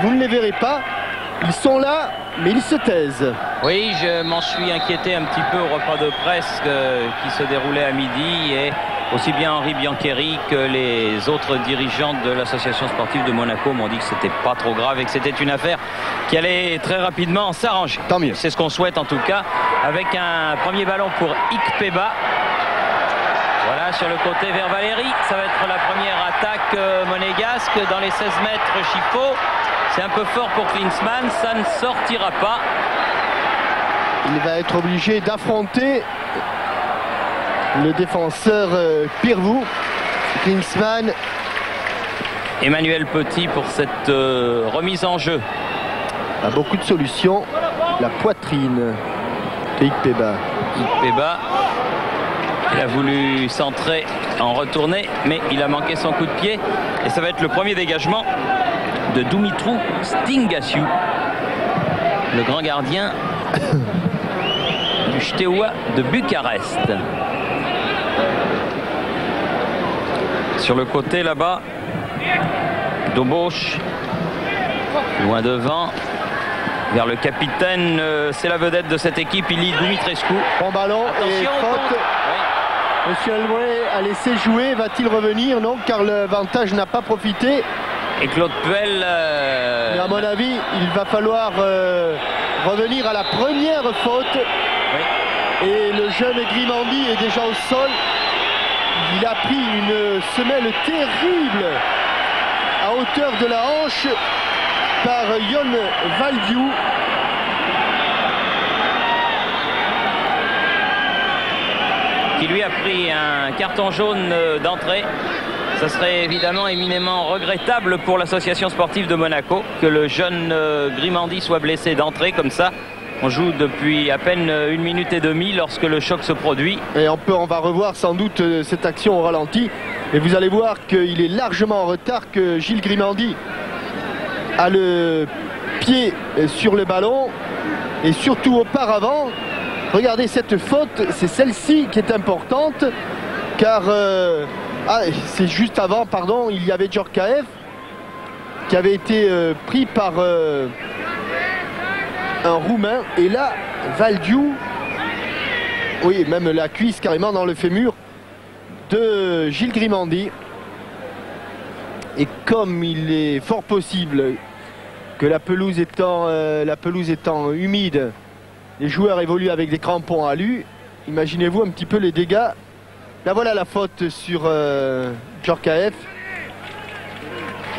vous ne les verrez pas. Ils sont là, mais ils se taisent. Oui, je m'en suis inquiété un petit peu au repas de presse qui se déroulait à midi, et aussi bien Henri Biancheri que les autres dirigeants de l'association sportive de Monaco m'ont dit que c'était pas trop grave et que c'était une affaire qui allait très rapidement s'arranger. Tant mieux. C'est ce qu'on souhaite en tout cas, avec un premier ballon pour Ikpeba. Voilà, sur le côté vers Valérie, ça va être la première attaque monégasque dans les 16 mètres Chifo. C'est un peu fort pour Klinsmann, ça ne sortira pas. Il va être obligé d'affronter le défenseur Pirvou. Klinsmann. Emmanuel Petit pour cette remise en jeu. A beaucoup de solutions. La poitrine de Ikpeba. Ikpeba, il a voulu centrer en retournée, mais il a manqué son coup de pied. Et ça va être le premier dégagement de Dumitru Stingasiu, le grand gardien du Steaua de Bucarest. Sur le côté là-bas, Doboš, loin devant, vers le capitaine, c'est la vedette de cette équipe, Ilie Dumitrescu. Bon ballon. Attention, et faute. Oui. Monsieur Elbray a laissé jouer, va-t-il revenir? Non, car l'avantage n'a pas profité. Et Claude Puel... Mais à mon avis, il va falloir revenir à la première faute. Oui. Et le jeune Grimandi est déjà au sol. Il a pris une semelle terrible à hauteur de la hanche par Jon Valdiou. Qui lui a pris un carton jaune d'entrée. Ça serait évidemment éminemment regrettable pour l'association sportive de Monaco que le jeune Grimandi soit blessé d'entrée comme ça. On joue depuis à peine 1 minute et demie lorsque le choc se produit. Et on va revoir sans doute cette action au ralenti. Et vous allez voir qu'il est largement en retard, que Gilles Grimandi a le pied sur le ballon. Et surtout auparavant, regardez cette faute, c'est celle-ci qui est importante. Car c'est juste avant, pardon, il y avait Djorkaeff qui avait été pris par un Roumain. Et là, Valdiou, oui, même la cuisse carrément dans le fémur de Gilles Grimandi. Et comme il est fort possible que la pelouse étant humide, les joueurs évoluent avec des crampons à alu, imaginez-vous un petit peu les dégâts. Là voilà la faute sur Djorkaeff.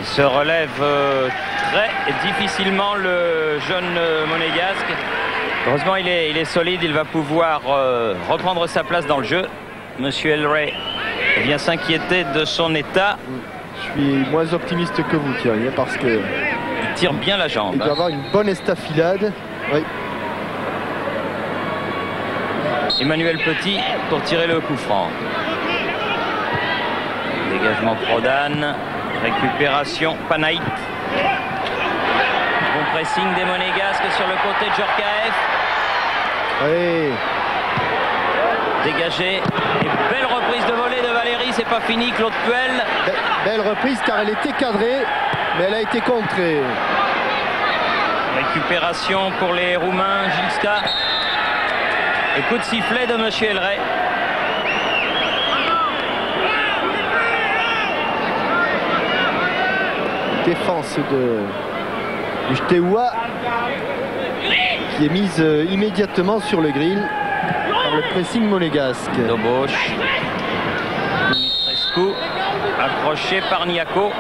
Il se relève très difficilement le jeune monégasque. Heureusement il est solide, il va pouvoir reprendre sa place dans le jeu. Monsieur Elray vient s'inquiéter de son état. Je suis moins optimiste que vous, Thierry, parce que il tire bien la jambe. Il doit avoir une bonne estafilade. Oui. Emmanuel Petit pour tirer le coup franc. Dégagement Prodan. Récupération Panaït. Bon pressing des Monégasques sur le côté de Djorkaeff. Oui. Dégagé. Et belle reprise de volée de Valérie. C'est pas fini, Claude Puel. Belle reprise car elle était cadrée, mais elle a été contrée. Récupération pour les Roumains, Gilska. Et coup de sifflet de Monsieur Elray. Défense du Steaua qui est mise immédiatement sur le grill par le pressing monégasque. Doboš. Dumitrescu. Accroché par Niako.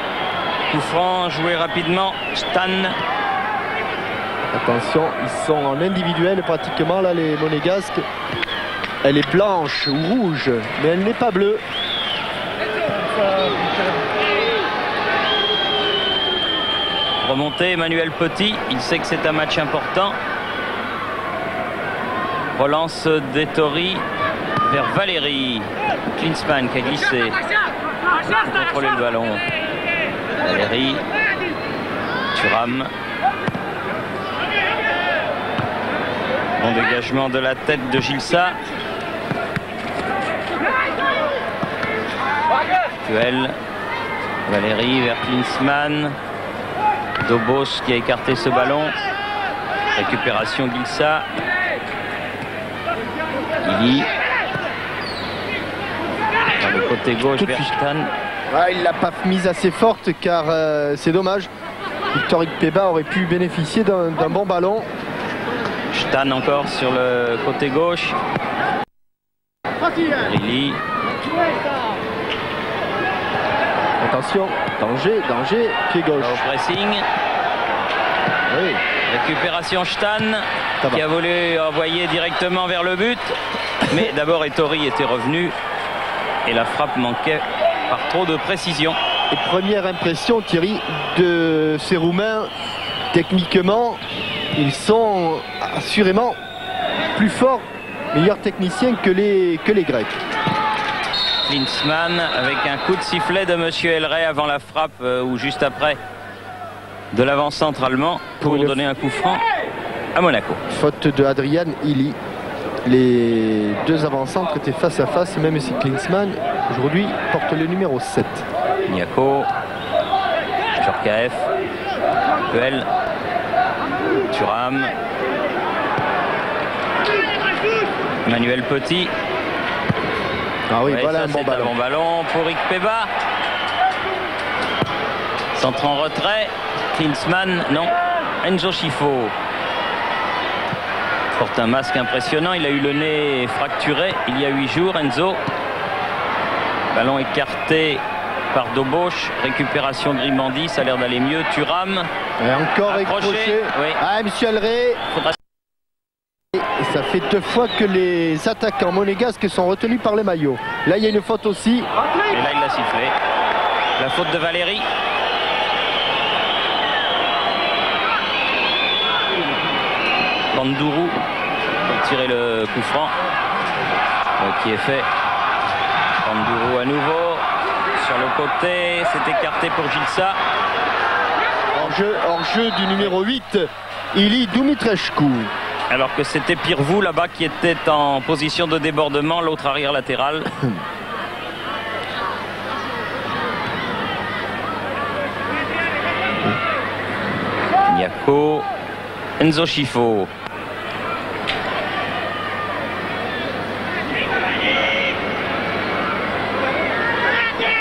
Coup franc joué rapidement. Stan. Attention, ils sont en individuel pratiquement là, les monégasques. Elle est blanche ou rouge, mais elle n'est pas bleue. Remontée Emmanuel Petit, il sait que c'est un match important. Relance d'Ettori vers Valérie. Klinsmann qui a glissé. Contrôler le ballon. Valérie. Thuram. Bon dégagement de la tête de Gilsa. Puel. Valérie vers Klinsmann. Dobos qui a écarté ce ballon. Récupération Gilsa. Ili. Dans le côté gauche vers Stan. Ah, il l'a pas mise assez forte car c'est dommage. Victor Ikpeba aurait pu bénéficier d'un bon ballon. Stan encore sur le côté gauche. Ili. Attention, danger, danger, pied gauche. Au pressing. Oui. Récupération Stan qui a voulu envoyer directement vers le but. Mais d'abord Ettori était revenu et la frappe manquait par trop de précision. Et première impression, Thierry, de ces Roumains, techniquement, ils sont assurément plus forts, meilleurs techniciens que les Grecs. Klinsmann avec un coup de sifflet de Monsieur Elray avant la frappe ou juste après de l'avant-centre allemand pour donner un coup franc à Monaco. Faute de Adrian Ili. Les deux avant-centres étaient face à face, même si Klinsmann aujourd'hui porte le numéro 7. Niako, Djorkaeff, Puel, Thuram, Manuel Petit. Ah oui, ouais, voilà ça, un bon ballon. Un bon ballon pour Ikpeba. Centre en retrait. Klinsmann, non. Enzo Schifo porte un masque impressionnant. Il a eu le nez fracturé il y a 8 jours. Enzo. Ballon écarté par Dobosch. Récupération Grimandi. Ça a l'air d'aller mieux. Thuram. Et encore accroché. Oui. Ah, monsieur Elray. Et ça fait 2 fois que les attaquants monégasques sont retenus par les maillots. Là, il y a une faute aussi. Et là, il l'a sifflé. La faute de Valérie. Pandourou pour tirer le coup franc qui est fait. Pandourou à nouveau sur le côté. C'est écarté pour Gilsa. Hors jeu du numéro 8, Ili Dumitrescu. Alors que c'était Pirvou là-bas qui était en position de débordement, l'autre arrière latéral. Niako, Enzo Schifo.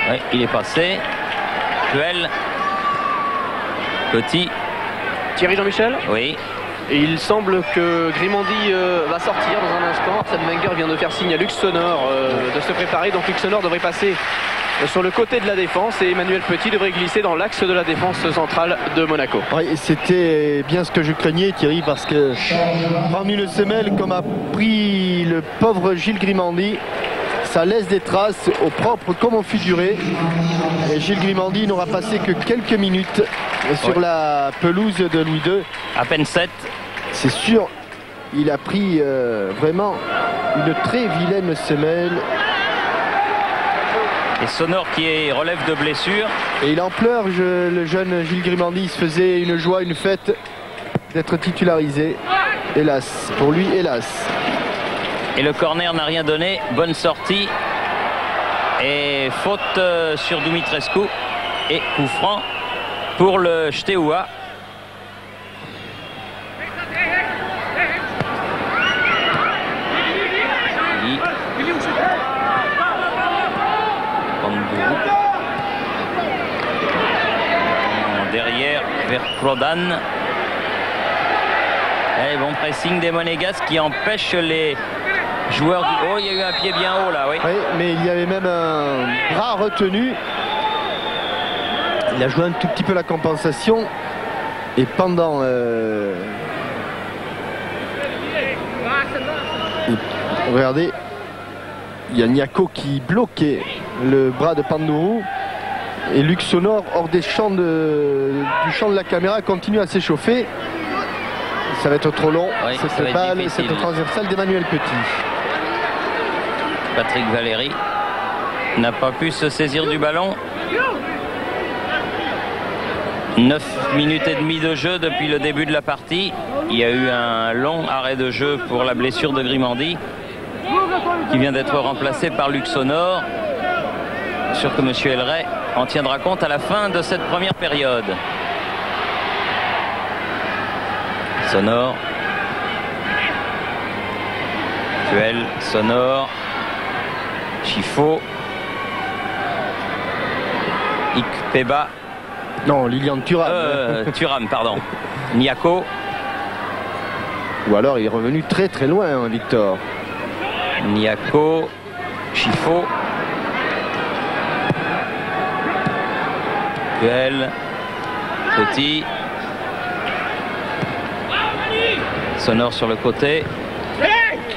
Ouais, il est passé. Puel. Petit. Thierry Jean-Michel. Oui. Et il semble que Grimandi va sortir dans un instant. Arsène Wenger vient de faire signe à Luxonor de se préparer. Donc Luxonor devrait passer sur le côté de la défense et Emmanuel Petit devrait glisser dans l'axe de la défense centrale de Monaco. Oui, c'était bien ce que je craignais, Thierry, parce que prendre une semelle comme a pris le pauvre Gilles Grimandi, ça laisse des traces au propre comme au figuré. Et Gilles Grimandi n'aura passé que quelques minutes sur la pelouse de Louis II. À peine 7. C'est sûr, il a pris vraiment une très vilaine semelle. Et Sonor qui relève de blessure. Et il en pleure, le jeune Gilles Grimandi. Il se faisait une joie, une fête d'être titularisé. Hélas, pour lui, hélas. Et le corner n'a rien donné. Bonne sortie. Et faute sur Dumitrescu. Et coup franc pour le Steaua. Derrière vers Prodan. Et bon pressing des Monégasques qui empêche les joueurs du... Oh, il y a eu un pied bien haut là, oui. Oui, mais il y avait même un bras retenu. Il a joué un tout petit peu la compensation. Et pendant... regardez, il y a Niako qui bloquait le bras de Pandourou. Et Luxonor, hors des champs du champ de la caméra, continue à s'échauffer. Ça va être trop long. Oui, cette balle, cette transversale d'Emmanuel Petit. Patrick Valéry n'a pas pu se saisir du ballon. 9 minutes et demie de jeu depuis le début de la partie. Il y a eu un long arrêt de jeu pour la blessure de Grimandi, qui vient d'être remplacé par Luxonor. Sûr que M. Elray en tiendra compte à la fin de cette première période. Sonor. Puel, Sonor. Chifo. Ikpeba. Non, Lilian Thuram. Thuram, pardon. Niako. Ou alors il est revenu très très loin, hein, Victor. Niako. Chifo. Puel. Petit. Sonor sur le côté.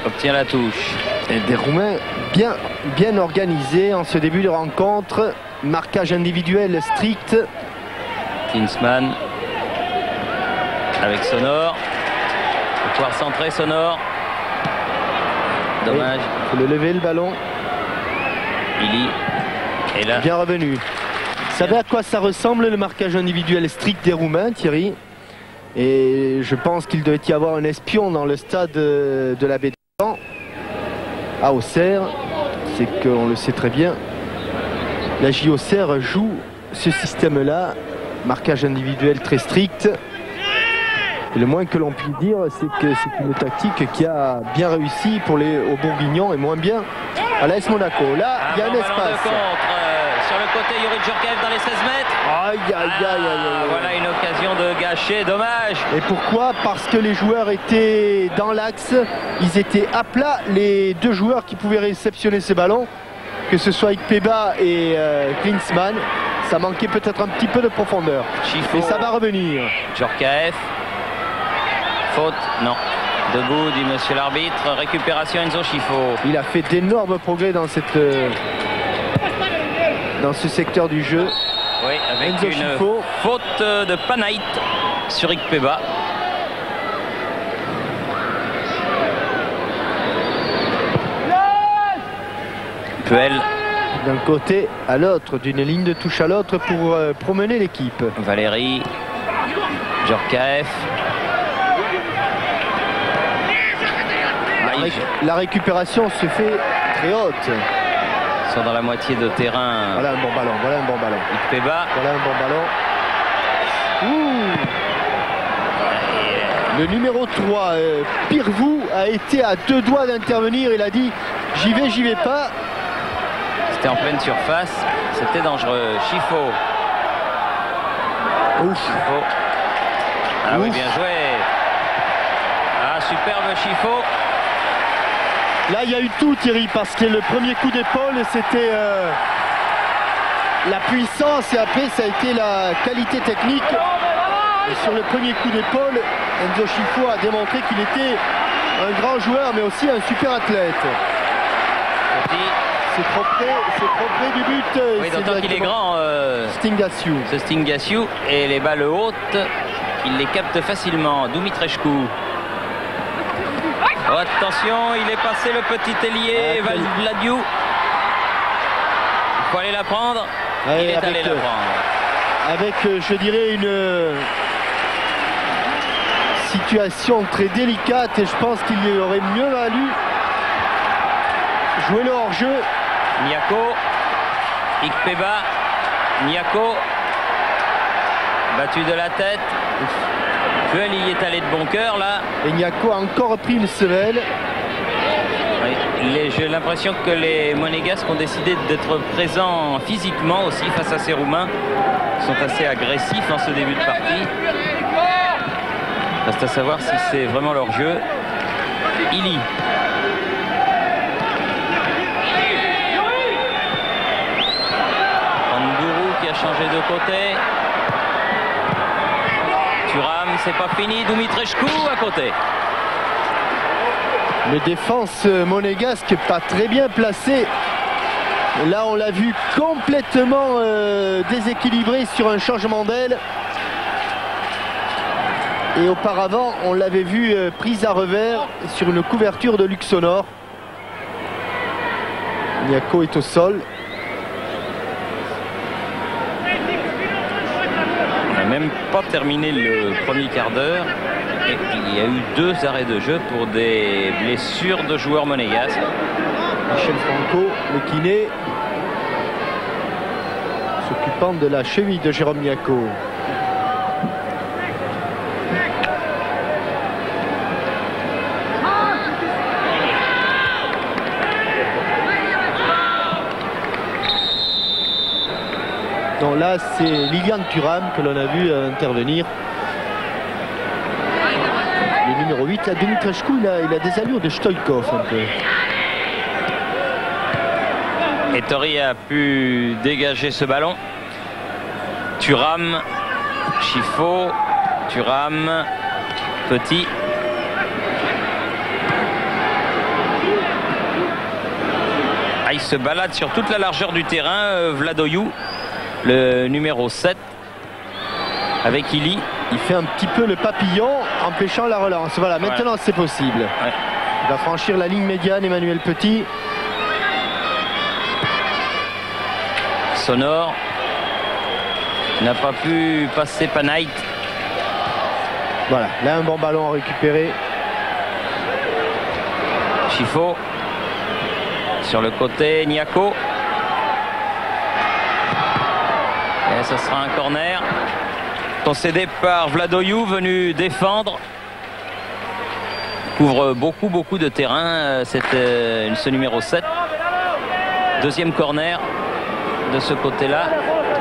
Obtient la touche. Et des Roumains bien organisés en ce début de rencontre. Marquage individuel strict. Klinsmann avec Sonor. Pour pouvoir centrer Sonor. Dommage. Il faut le lever le ballon. Illy est là. Bien revenu. Vous savez à quoi ça ressemble le marquage individuel strict des Roumains, Thierry? Et je pense qu'il devait y avoir un espion dans le stade de la baie de Caen, à Auxerre. C'est qu'on le sait très bien. La JOCR joue ce système-là, marquage individuel très strict. Et le moins que l'on puisse dire, c'est que c'est une tactique qui a bien réussi pour aux Bourguignons et moins bien à l'AS Monaco. Là, il y a un espace. Sur le côté, Yuri Djurkaev dans les 16 mètres. Aïe, aïe, aïe, aïe. Voilà une occasion de gâcher, dommage. Et pourquoi? Parce que les joueurs étaient dans l'axe, ils étaient à plat, les deux joueurs qui pouvaient réceptionner ces ballons, que ce soit Ikpeba et Klinsmann. Ça manquait peut-être un petit peu de profondeur. Chifo. Et ça va revenir. Djurkaev. Faute, non. Debout, dit monsieur l'arbitre. Récupération Enzo Chifo. Il a fait d'énormes progrès dans ce secteur du jeu. Oui, avec Enzo une Chifo. faute de Panaït sur Ikpeba. Puel. D'un côté à l'autre, d'une ligne de touche à l'autre pour promener l'équipe. Valérie. Djurkaev. La récupération se fait très haute. Ils sont dans la moitié de terrain. Voilà un bon ballon, voilà un bon ballon. Ikpeba. Voilà un bon ballon. Ouh. Le numéro 3, Pirvou, a été à deux doigts d'intervenir. Il a dit j'y vais pas. C'était en pleine surface. C'était dangereux. Chifo. Ouf. Chifo. Ah Ouf. oui, bien joué. Ah, superbe Chifo. Là, il y a eu tout, Thierry, parce que le premier coup d'épaule, c'était la puissance et après, ça a été la qualité technique. Et sur le premier coup d'épaule, Enzo Chifo a démontré qu'il était un grand joueur, mais aussi un super athlète. C'est trop près du but. Oui, d'autant qu'il est grand. Stingasiu. Ce Stingasiu. Et les balles hautes, il les capte facilement. Dumitrescu. Oh, attention, il est passé le petit ailier, Vladiou. Il faut aller la prendre. Ouais, il est allé la prendre. Avec, je dirais, une situation très délicate et je pense qu'il y aurait mieux valu jouer le hors-jeu. Niako. Ikpeba. Niako. Battu de la tête. Puel y est allé de bon cœur là. Et Niako a encore pris une semelle. Oui, j'ai l'impression que les Monégasques ont décidé d'être présents physiquement aussi face à ces Roumains. Ils sont assez agressifs en ce début de partie. Reste à savoir si c'est vraiment leur jeu. Illy. Andourou qui a changé de côté. Thuram, c'est pas fini. Dumitrescu à côté. Les défenses monégasques pas très bien placées. Là, on l'a vu complètement déséquilibré sur un changement d'aile. Et auparavant, on l'avait vu prise à revers sur une couverture de Luxonor. Niako est au sol. On n'a même pas terminé le premier quart d'heure. Et il y a eu 2 arrêts de jeu pour des blessures de joueurs monégasques. Michel Franco, le kiné, s'occupant de la cheville de Jérôme Niako. Non, là c'est Lilian Thuram que l'on a vu intervenir. Le numéro 8, à Dumitrescu, il a des allures de Stoïkov un peu. Ettori a pu dégager ce ballon. Thuram, Chifo, Thuram, Petit. Il se balade sur toute la largeur du terrain, Vladoiu, le numéro 7, avec Ili. Il fait un petit peu le papillon, empêchant la relance. Voilà, maintenant c'est possible. Ouais. Il va franchir la ligne médiane, Emmanuel Petit. Sonore n'a pas pu passer Panait. Voilà, là un bon ballon à récupérer. Chifo sur le côté, Niako. Et ce sera un corner concédé par Vladoiu, venu défendre. Couvre beaucoup de terrain, ce numéro 7. Deuxième corner de ce côté-là.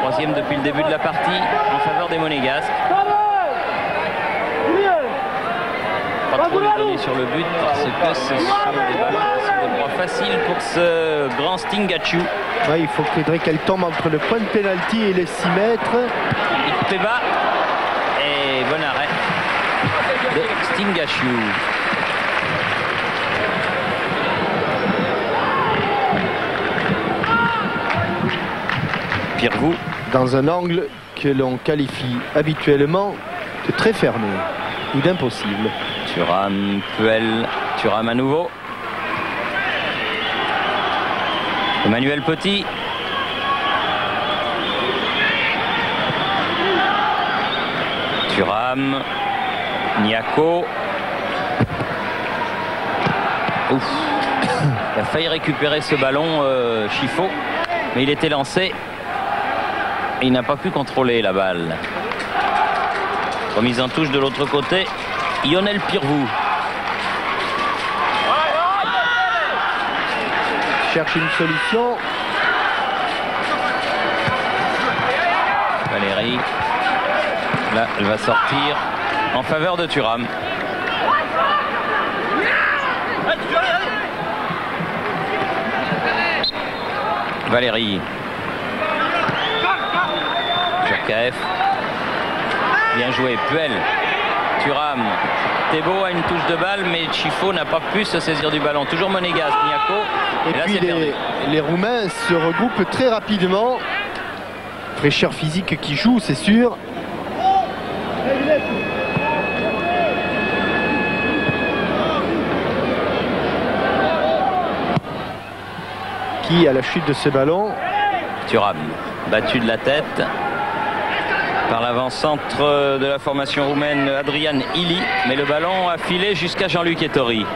Troisième depuis le début de la partie en faveur des Monégasques. Pas trop lui donner sur le but parce que ce sont des ballons qui sont des proies faciles pour ce grand Stingaciu. Ouais, il faudrait qu'elle tombe entre le point de pénalty et les 6 mètres. Ikpeba et bon arrêt de Stingaciu. Pirvou dans un angle que l'on qualifie habituellement de très fermé ou d'impossible. Thuram, Puel, Thuram à nouveau. Emmanuel Petit. Thuram, Niako. Ouf. Il a failli récupérer ce ballon, Chifo, mais il était lancé. Et il n'a pas pu contrôler la balle. Remise en touche de l'autre côté, Lionel Pirvou. Cherche une solution. Valérie. Là, elle va sortir en faveur de Thuram. Valérie. Djorkaeff. Bien joué, Puel. Thuram. Thébault a une touche de balle, mais Chifo n'a pas pu se saisir du ballon. Toujours Monégasque, Niako. Et là, puis les Roumains se regroupent très rapidement. Fraîcheur physique qui joue, c'est sûr. Qui, à la chute de ce ballon, Thuram, battu de la tête par l'avant-centre de la formation roumaine Adrian Ili, mais le ballon a filé jusqu'à Jean-Luc Ettori.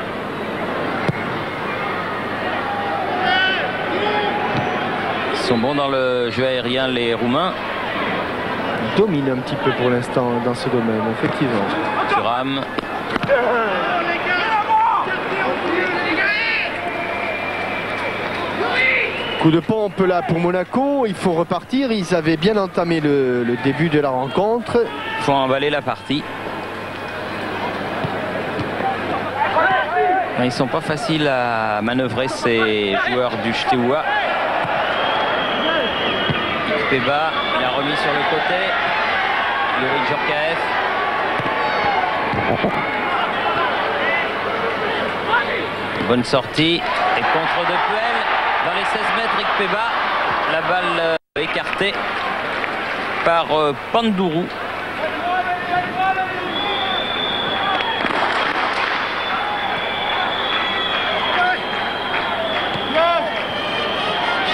Ils sont bons dans le jeu aérien, les Roumains. Dominent un petit peu pour l'instant dans ce domaine, effectivement. Thuram. Coup de pompe là pour Monaco, il faut repartir. Ils avaient bien entamé le début de la rencontre. Il faut emballer la partie. Ils sont pas faciles à manœuvrer, ces joueurs du Steaua. Ikpeba, il a remis sur le côté. Yuri Djorkaeff. Bonne sortie et contre de Puel. Dans les 16 mètres, Ikpeba, la balle écartée par Pandourou.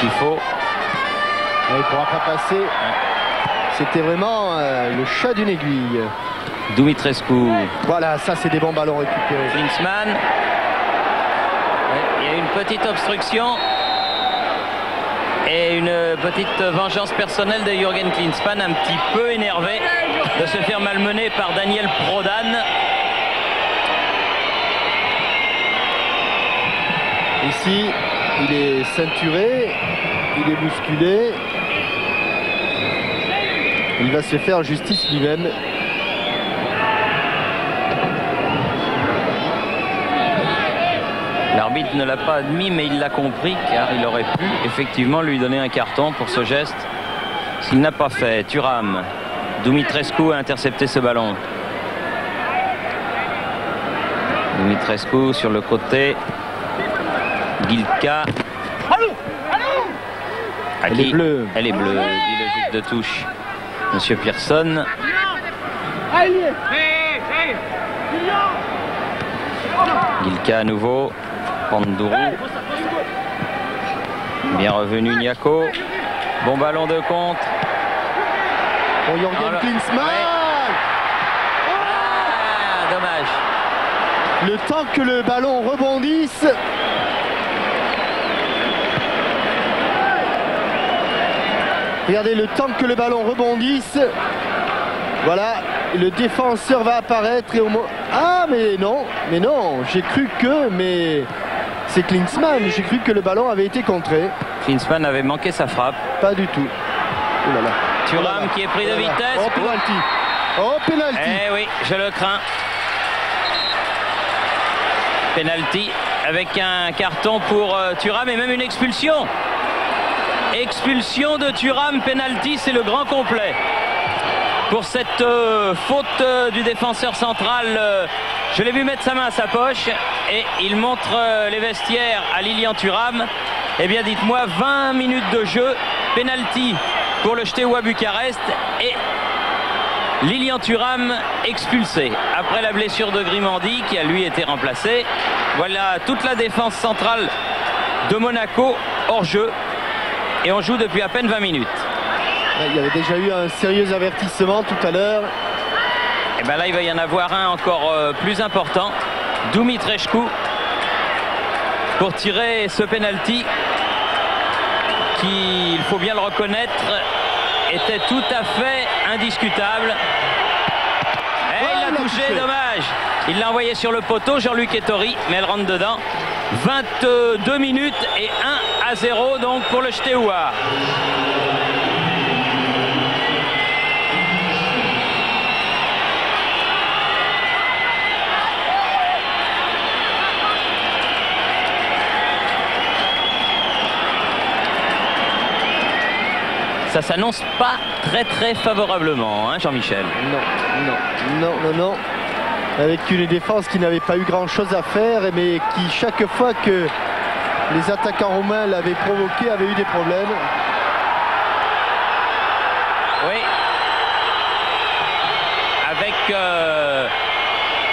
Chifo. Il ne pourra pas passer. C'était vraiment le chat d'une aiguille. Dumitrescu. Voilà, ça c'est des bons ballons récupérés. Klinsmann. Il y a une petite obstruction. Et une petite vengeance personnelle de Jürgen Klinsmann, un petit peu énervé de se faire malmener par Daniel Prodan. Ici, il est ceinturé, il est bousculé. Il va se faire justice lui-même. L'arbitre ne l'a pas admis, mais il l'a compris, car il aurait pu effectivement lui donner un carton pour ce geste. S'il n'a pas fait, Thuram. Dumitrescu a intercepté ce ballon. Dumitrescu sur le côté. Gilka. Elle est bleue. Elle est bleue, dit le juge de touche. Monsieur Pearson. Gilka à nouveau. Pandourou. Bien revenu Niako. Bon ballon de contre. Pour Jürgen Klinsmann. Ouais. Ah, dommage. Le temps que le ballon rebondisse. Regardez le temps que le ballon rebondisse. Voilà, le défenseur va apparaître et au moins... Ah mais non, j'ai cru que... Mais c'est Klinsmann, j'ai cru que le ballon avait été contré. Klinsmann avait manqué sa frappe. Pas du tout. Oh là là. Thuram Oh là là. qui est pris de Oh là là. vitesse. Oh penalty. Oh penalty. Eh oui, je le crains. Penalty avec un carton pour Thuram et même une expulsion. Expulsion de Thuram, penalty, c'est le grand complet. Pour cette faute du défenseur central, je l'ai vu mettre sa main à sa poche et il montre les vestiaires à Lilian Thuram. Eh bien dites-moi, 20 minutes de jeu, penalty pour le Steaua Bucarest et Lilian Thuram expulsé. Après la blessure de Grimandi qui a lui été remplacé, voilà toute la défense centrale de Monaco hors jeu et on joue depuis à peine 20 minutes. Il y avait déjà eu un sérieux avertissement tout à l'heure. Et bien là il va y en avoir un encore plus important. Dumitrescu pour tirer ce penalty qui, il faut bien le reconnaître, était tout à fait indiscutable. Et il l'a touché, dommage. Il l'a envoyé sur le poteau, Jean-Luc Ettori, mais elle rentre dedans. 22 minutes et 1-0 donc pour le Steaua. Ça s'annonce pas très favorablement, hein, Jean-Michel. Non. Avec une défense qui n'avait pas eu grand-chose à faire, mais qui, chaque fois que les attaquants roumains l'avaient provoqué, avait eu des problèmes. Oui. Avec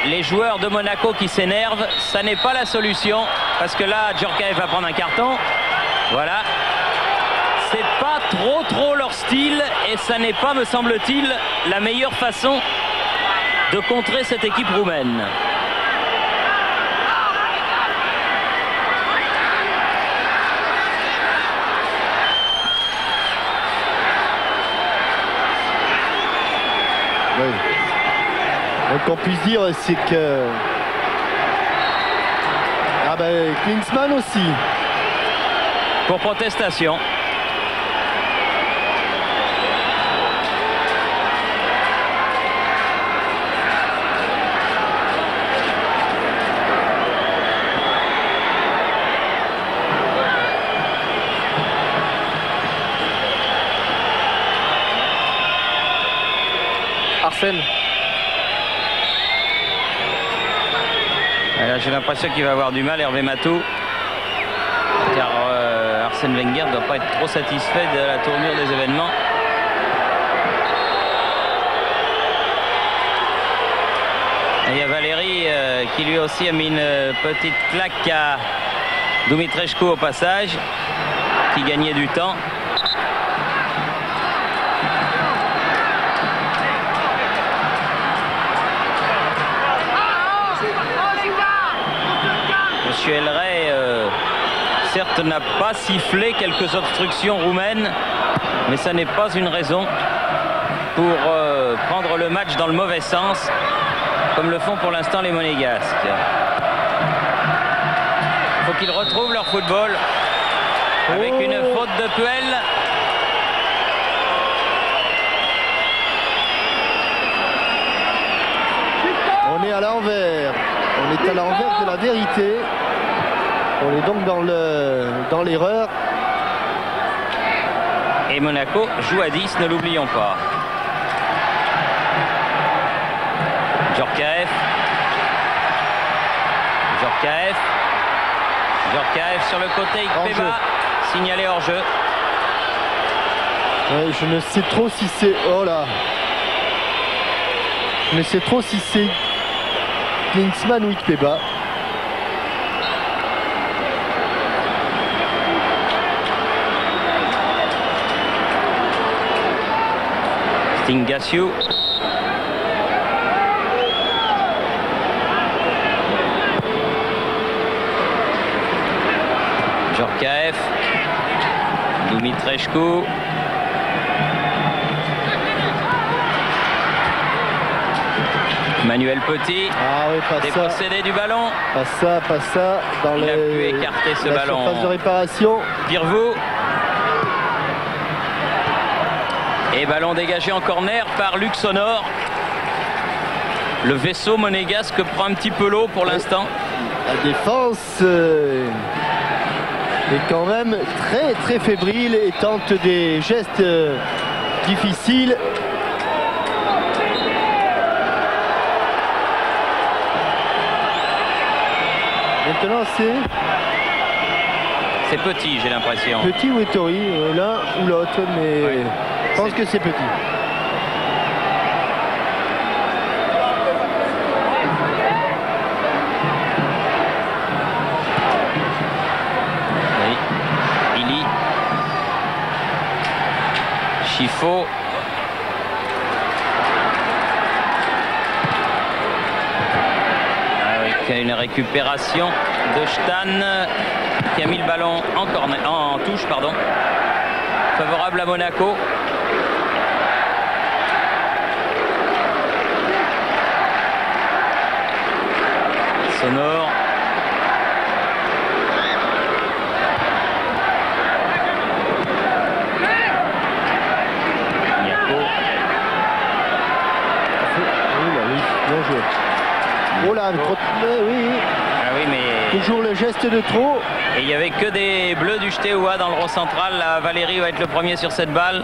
les joueurs de Monaco qui s'énervent, ça n'est pas la solution. Parce que là, Djorkaeff va prendre un carton. Voilà. C'est pas trop leur style et ça n'est pas, me semble-t-il, la meilleure façon de contrer cette équipe roumaine. Oui. Donc on puisse dire c'est que... Ah ben Klinsmann aussi. Pour protestation. Arsène. J'ai l'impression qu'il va avoir du mal, Hervé Matou, car Arsène Wenger ne doit pas être trop satisfait de la tournure des événements. Et il y a Valéry qui lui aussi a mis une petite claque à Dumitrescu au passage, qui gagnait du temps. Monsieur Elray, certes, n'a pas sifflé quelques obstructions roumaines, mais ça n'est pas une raison pour prendre le match dans le mauvais sens, comme le font pour l'instant les Monégasques. Il faut qu'ils retrouvent leur football avec une faute de Puel. On est à l'envers. On est à l'envers de la vérité. On est donc dans l'erreur. Et Monaco joue à 10, ne l'oublions pas. Djorkaeff. Djorkaeff sur le côté, Ikpeba. Signalé hors jeu. Ouais, je ne sais trop si c'est... Oh là. Je ne sais trop si c'est Klinsmann ou Ikpeba. Stingasiu. Djorkaeff. Dumitrescu. Manuel Petit. Ah oui, pas dépossédé du ballon. Ça. Pas ça. Dans il a pu écarter ce ballon. Surface de réparation. Pirvou. Et ballon dégagé en corner par Luxonor. Le vaisseau monégasque prend un petit peu l'eau pour l'instant. La défense est quand même très fébrile et tente des gestes difficiles. Maintenant c'est Petit, j'ai l'impression. Petit ou Ettori, l'un ou l'autre, mais oui, je pense que c'est Petit. Oui. Ili. Chifo. Avec une récupération de Stan qui a mis le ballon en touche, pardon. Favorable à Monaco. Sonore. Niako. Oui, bien joué. Oh là, oui. Ah oui, mais... Toujours le geste de trop. Et il n'y avait que des bleus du Steaua dans le rond central. Là, Valérie va être le premier sur cette balle.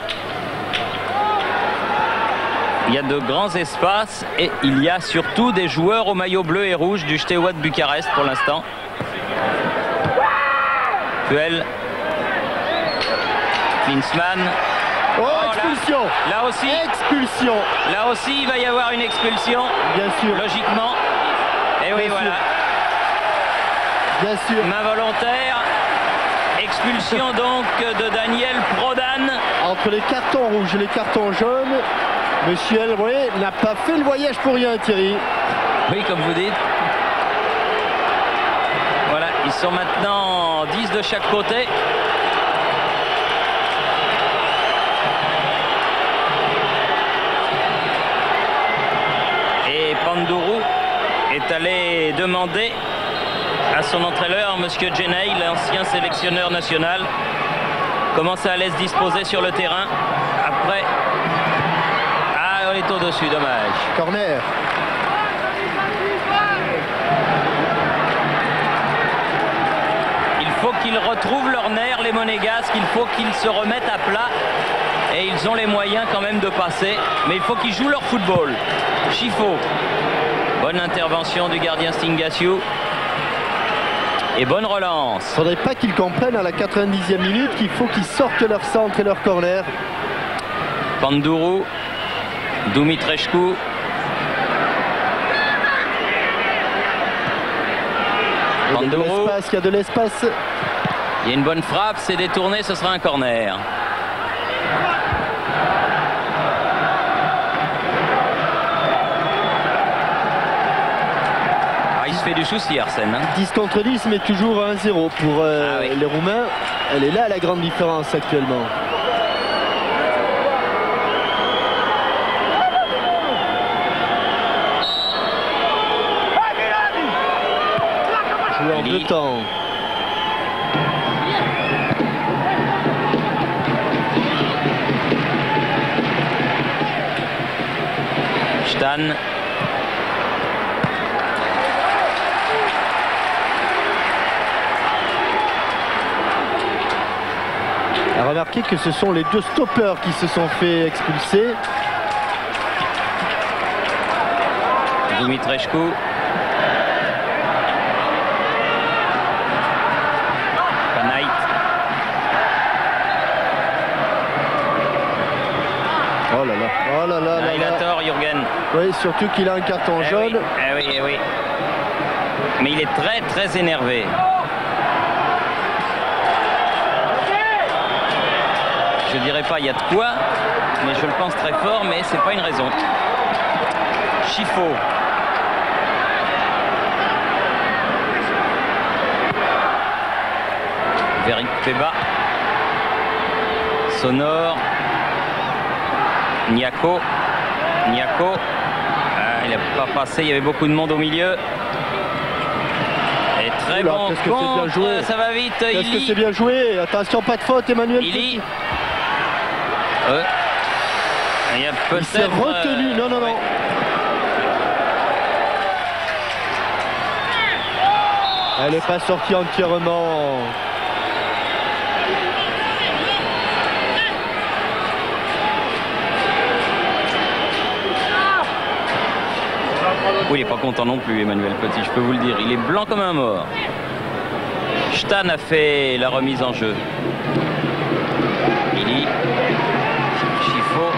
Il y a de grands espaces et il y a surtout des joueurs au maillot bleu et rouge du Steaua de Bucarest pour l'instant. Puel. Klinsmann. Oh, expulsion. Là aussi. Expulsion. Là aussi, il va y avoir une expulsion. Bien sûr. Logiquement. Et oui, voilà. Bien sûr. Main volontaire. Expulsion donc de Daniel Prodan. Entre les cartons rouges et les cartons jaunes, Monsieur Elroy n'a pas fait le voyage pour rien, Thierry. Oui, comme vous dites. Voilà, ils sont maintenant 10 de chaque côté. Et Pandourou est allé demander à son entraîneur, Monsieur Jenay, l'ancien sélectionneur national, comment ça allait se disposer sur le terrain après. Ah, on est au-dessus, dommage. Corner. Il faut qu'ils retrouvent leur nerf, les Monégasques. Il faut qu'ils se remettent à plat. Et ils ont les moyens quand même de passer. Mais il faut qu'ils jouent leur football. Chifo. Bonne intervention du gardien Stingasiu. Et bonne relance. Il ne faudrait pas qu'ils comprennent à la 90e minute qu'il faut qu'ils sortent leur centre et leur corner. Pandourou. Dumitrescu. Pandourou. Il y a de l'espace. Il y a une bonne frappe, c'est détourné, ce sera un corner. Ah, il se fait du souci, Arsène. 10 contre 10, mais toujours 1-0 pour oui. les Roumains. Elle est là la grande différence actuellement. Joué en 2 temps. Stan. Remarquez que ce sont les deux stoppeurs qui se sont fait expulser. Dumitrescu. Panait. Oh là là, oh là là, Il a tort, Jürgen. Oui, surtout qu'il a un carton jaune. Oui, oui. Mais il est très très énervé. Je dirais pas il y a de quoi, mais je le pense très fort, mais c'est pas une raison. Chifo. Veric Peba. Sonore. Niako. Il n'a pas passé, il y avait beaucoup de monde au milieu. Et très Oula, bon qu'est-ce que c'est bien joué. ça va vite. Qu'est-ce que c'est bien joué. Attention, pas de faute, Emmanuel. Il y a Il s'est peut-être... retenu, non. Ouais. Elle n'est pas sortie entièrement. Oui, il n'est pas content non plus, Emmanuel Petit, je peux vous le dire. Il est blanc comme un mort. Stan a fait la remise en jeu. Chifo.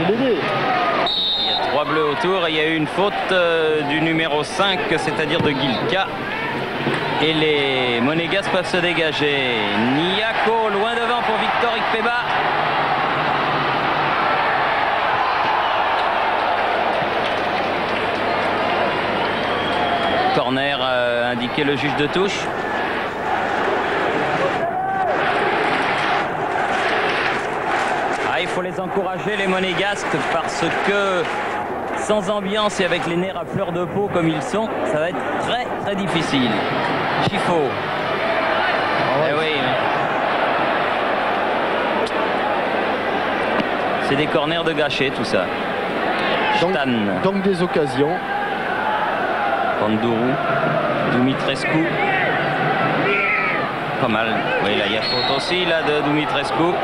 Il y a 3 bleus autour et il y a eu une faute du numéro 5, c'est-à-dire de Gilka. Et les Monégasques peuvent se dégager. Niako loin devant pour Victor Ikpeba. Corner indiqué le juge de touche. Il faut les encourager, les Monégasques, parce que sans ambiance et avec les nerfs à fleur de peau comme ils sont, ça va être très très difficile. Chifo. Oui. C'est des corners de gâchés tout ça. Donc des occasions. Pandourou, Dumitrescu. Pas mal. Oui, là il y a faute aussi là de Dumitrescu.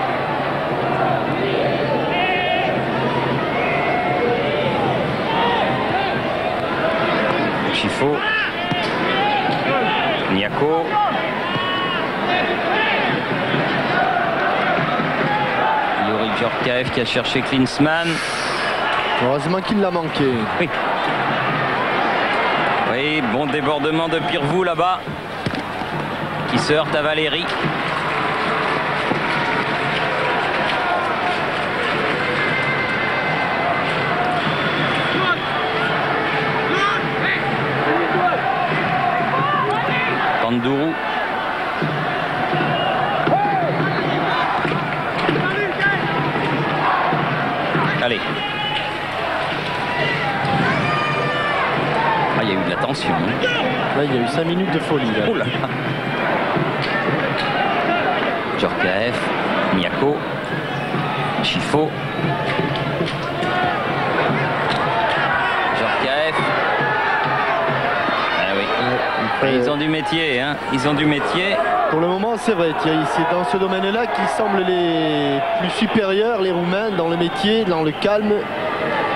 Chifo. Niako. Yuri Djorkaeff qui a cherché Klinsmann. Heureusement qu'il l'a manqué. Oui. Oui, bon débordement de Pirvou là-bas. Qui se heurte à Valérie. Pandourou. Allez. Il y a eu de la tension. Là, il y a eu 5 minutes de folie. Là. Oula. Djorkaeff, Niako, Chifo. Djorkaeff. Ah oui. Ils ont du métier, hein. Ils ont du métier. Pour le moment, c'est vrai, Thierry, c'est dans ce domaine-là qu'ils semblent les plus supérieurs, les Roumains, dans le métier, dans le calme.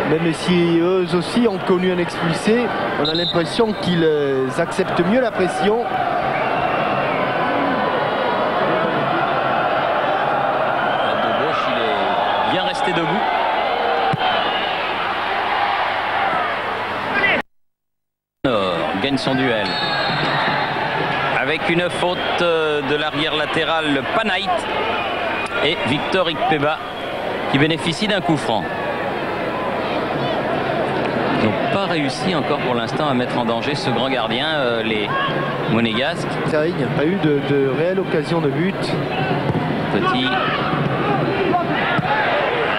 Même si eux aussi ont connu un expulsé, on a l'impression qu'ils acceptent mieux la pression. De gauche, il est bien resté debout. Nord gagne son duel. Avec une faute de l'arrière latéral Panait et Victor Ikpeba qui bénéficie d'un coup franc. Ils n'ont pas réussi encore pour l'instant à mettre en danger ce grand gardien, les Monégasques. Il n'y a pas eu de réelle occasion de but. Petit. Ah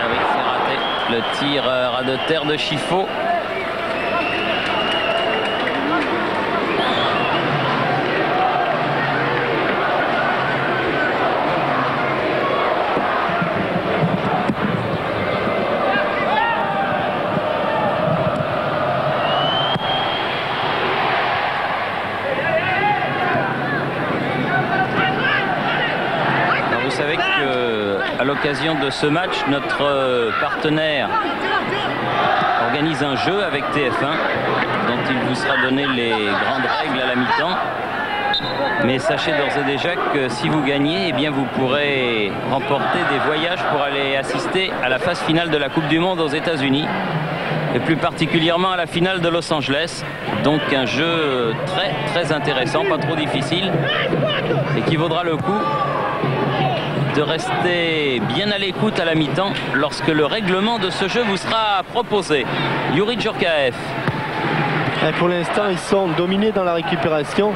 oui, c'est raté. Le tir ras de terre de Chifo. l'occasion de ce match, notre partenaire organise un jeu avec TF1 dont il vous sera donné les grandes règles à la mi-temps. Mais sachez d'ores et déjà que si vous gagnez, eh bien vous pourrez remporter des voyages pour aller assister à la phase finale de la Coupe du Monde aux États-Unis et plus particulièrement à la finale de Los Angeles. Donc un jeu très intéressant, pas trop difficile et qui vaudra le coup de rester bien à l'écoute à la mi-temps lorsque le règlement de ce jeu vous sera proposé. Youri Djorkaeff. Pour l'instant, ils sont dominés dans la récupération.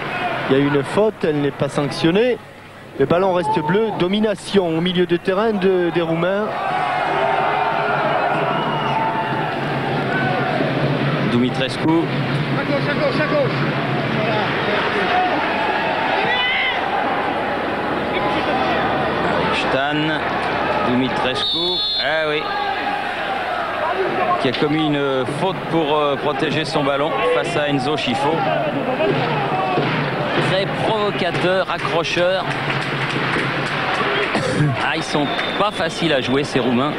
Il y a une faute, elle n'est pas sanctionnée. Le ballon reste bleu. Domination au milieu de terrain des Roumains. Dumitrescu. À gauche. Stan. Dumitrescu. Ah oui. Qui a commis une faute pour protéger son ballon face à Enzo Scifo. Très provocateur, accrocheur. Ah, ils sont pas faciles à jouer ces Roumains.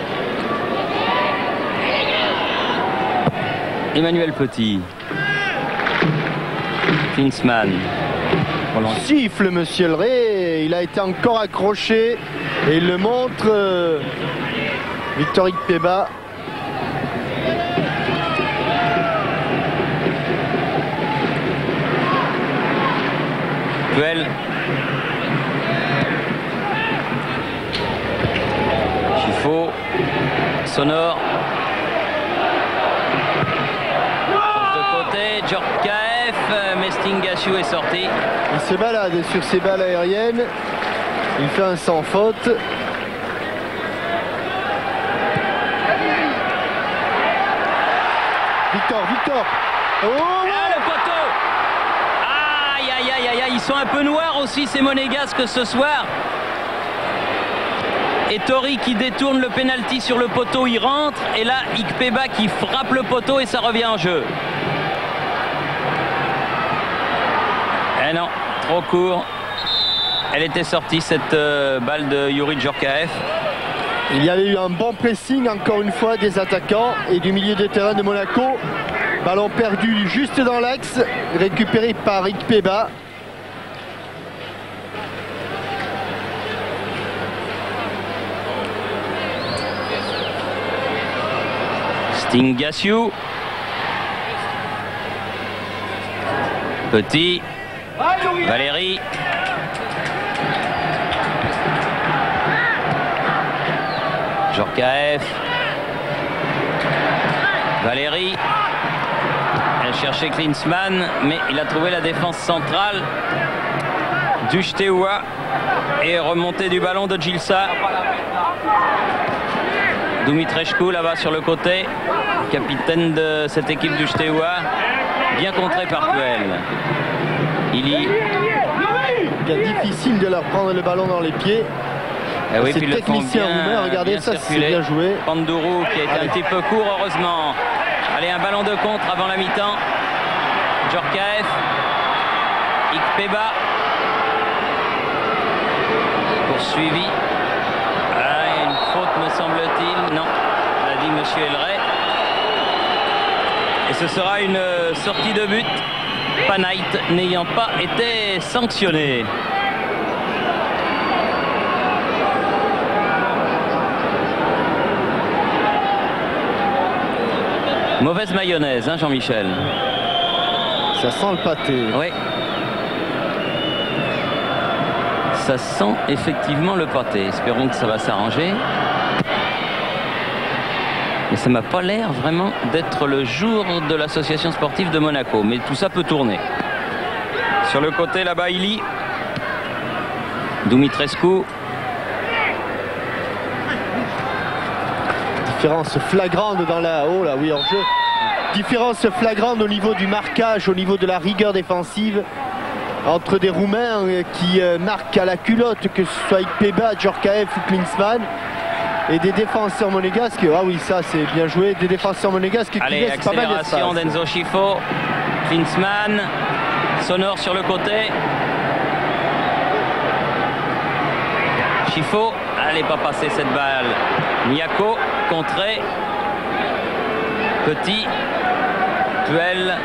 Emmanuel Petit. Klinsmann. Siffle Monsieur le Ré. Il a été encore accroché et il le montre. Victor Ikpeba. Duel. Scifo. Sonor. De côté, Djorkaeff, mais Stingaciu est sorti. Il se balade sur ses balles aériennes. Il fait un sans faute. Victor. Oh, ah, le poteau. Aïe, ils sont un peu noirs aussi ces Monégasques ce soir. Et Tori qui détourne le pénalty sur le poteau, il rentre. Et là, Ikpeba qui frappe le poteau et ça revient en jeu. Eh non, trop court. Elle était sortie cette balle de Youri Djorkaeff. Il y avait eu un bon pressing encore une fois des attaquants et du milieu de terrain de Monaco. Ballon perdu juste dans l'axe, récupéré par Ikpeba. Stingaciu. Petit. Valérie. Djorkaeff. Valérie. Elle cherchait Klinsmann, mais il a trouvé la défense centrale du Steaua et remontée du ballon de Gilsa. Dumitrescu là-bas sur le côté, capitaine de cette équipe du Steaua, bien contré par Puel. Bien difficile de leur prendre le ballon dans les pieds. Eh oui, c'est le technicien roumain, regardez ça, c'est bien joué. Panduru qui a été un petit peu court, heureusement. Allez, un ballon de contre avant la mi-temps. Djorkaeff. Ikpeba. Poursuivi. Ah, une faute me semble-t-il. Non, l'a dit Monsieur Elray. Et ce sera une sortie de but. Panait n'ayant pas été sanctionné. Mauvaise mayonnaise, hein, Jean-Michel. Ça sent le pâté. Oui. Ça sent effectivement le pâté. Espérons que ça va s'arranger. Mais ça m'a pas l'air vraiment d'être le jour de l'association sportive de Monaco. Mais tout ça peut tourner. Sur le côté, là-bas, Ili. Dumitrescu. Différence flagrante dans la... Oh là, oui, hors-jeu. Différence flagrante au niveau du marquage, au niveau de la rigueur défensive entre des Roumains qui marquent à la culotte, que ce soit Ikpeba, Djorkaeff ou Klinsmann, et des défenseurs monégasques. Ah oui, ça c'est bien joué. Des défenseurs monégasques qui laissent pas mal d'espace. Accélération d'Enzo Scifo. Klinsmann. Sonor sur le côté. Scifo. Elle n'est pas passée cette balle. Miako, contré. Petit. Puel.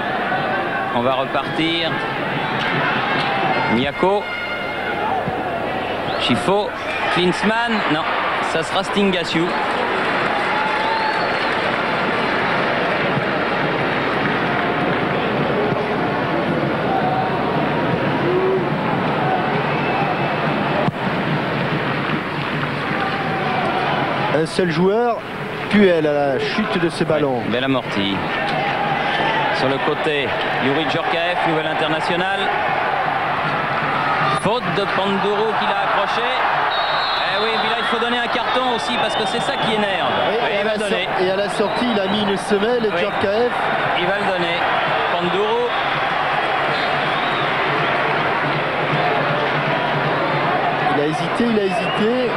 On va repartir. Miako. Chifo. Klinsmann. Non, ça sera Stingasiu. Un seul joueur, Puel à la chute de ce ballon. Ouais, belle amortie. Sur le côté, Yuri Djorkaeff, nouvel international. Faute de Panduro qui l'a accroché. Eh oui, mais là il faut donner un carton aussi parce que c'est ça qui énerve. Oui, et il va donner. Et à la sortie, il a mis une semelle, Oui. Djorkaeff. Il va le donner. Panduro. Il a hésité, il a hésité.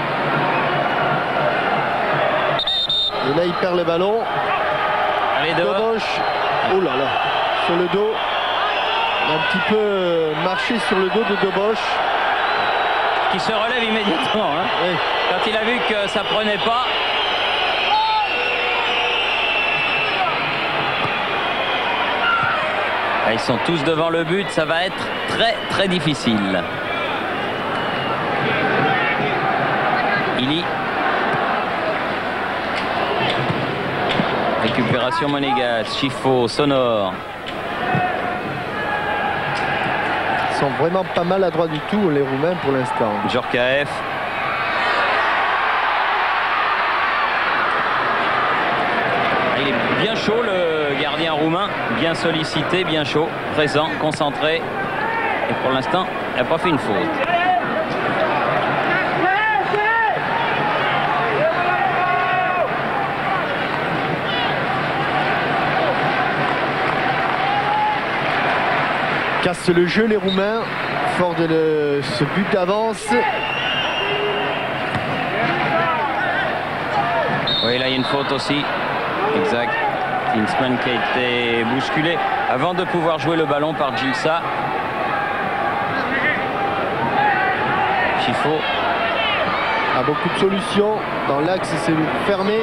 Et là, il perd le ballon. Allez, dehors. Dobosch. Oh là là, sur le dos. Il a un petit peu marché sur le dos de Dobosch. Qui se relève immédiatement. Hein. Oui. Quand il a vu que ça prenait pas. Là, ils sont tous devant le but. Ça va être très très difficile. Ili. Récupération monégasque. Chifo, Sonore. Ils sont vraiment pas mal à droite du tout, les Roumains, pour l'instant. Djorkaeff. Il est bien chaud, le gardien roumain. Bien sollicité, bien chaud. Présent, concentré. Et pour l'instant, il n'a pas fait une faute. Cassent le jeu, les Roumains, fort de ce but d'avance. Oui, là, il y a une faute aussi. Exact. Klinsmann qui a été bousculé avant de pouvoir jouer le ballon par Gilsa. Chifo. A beaucoup de solutions. Dans l'axe, c'est fermé.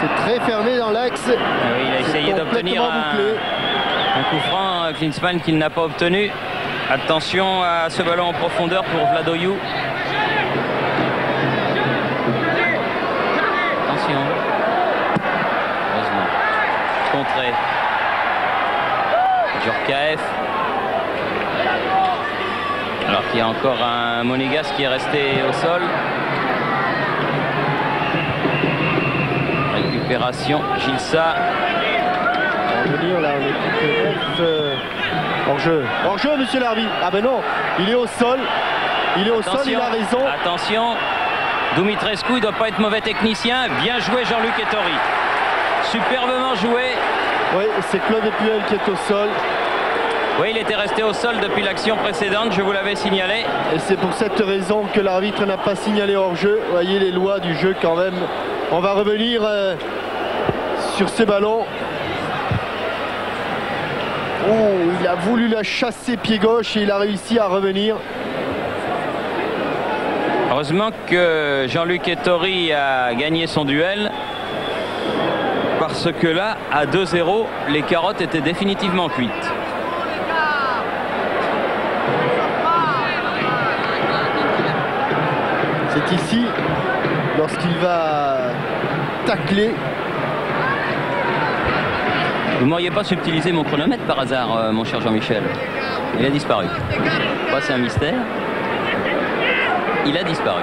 C'est très fermé dans l'axe. Oui, il a essayé d'obtenir bouclé. un coup franc, Klinsmann qu'il n'a pas obtenu. Attention à ce ballon en profondeur pour Vladoiu. Attention. Heureusement. Contré. Djorkaeff. Alors qu'il y a encore un Monégasque qui est resté au sol. Récupération, Gilsa. On va venir là, on est hors jeu. Hors jeu, monsieur l'arbitre. Ah ben non, il est au sol. Il est au sol, il a raison. Attention, Dumitrescu, il ne doit pas être mauvais technicien. Bien joué Jean-Luc Ettori. Superbement joué. Oui, c'est Claude Puel qui est au sol. Oui, il était resté au sol depuis l'action précédente, je vous l'avais signalé. Et c'est pour cette raison que l'arbitre n'a pas signalé hors jeu. Vous voyez les lois du jeu quand même. On va revenir sur ces ballons. Oh, il a voulu la chasser pied gauche et il a réussi à revenir. Heureusement que Jean-Luc Ettori a gagné son duel. Parce que là, à 2-0, les carottes étaient définitivement cuites. C'est ici, lorsqu'il va tacler. Vous ne m'auriez pas subtilisé mon chronomètre par hasard, mon cher Jean-Michel? Il a disparu. Bah, c'est un mystère. Il a disparu.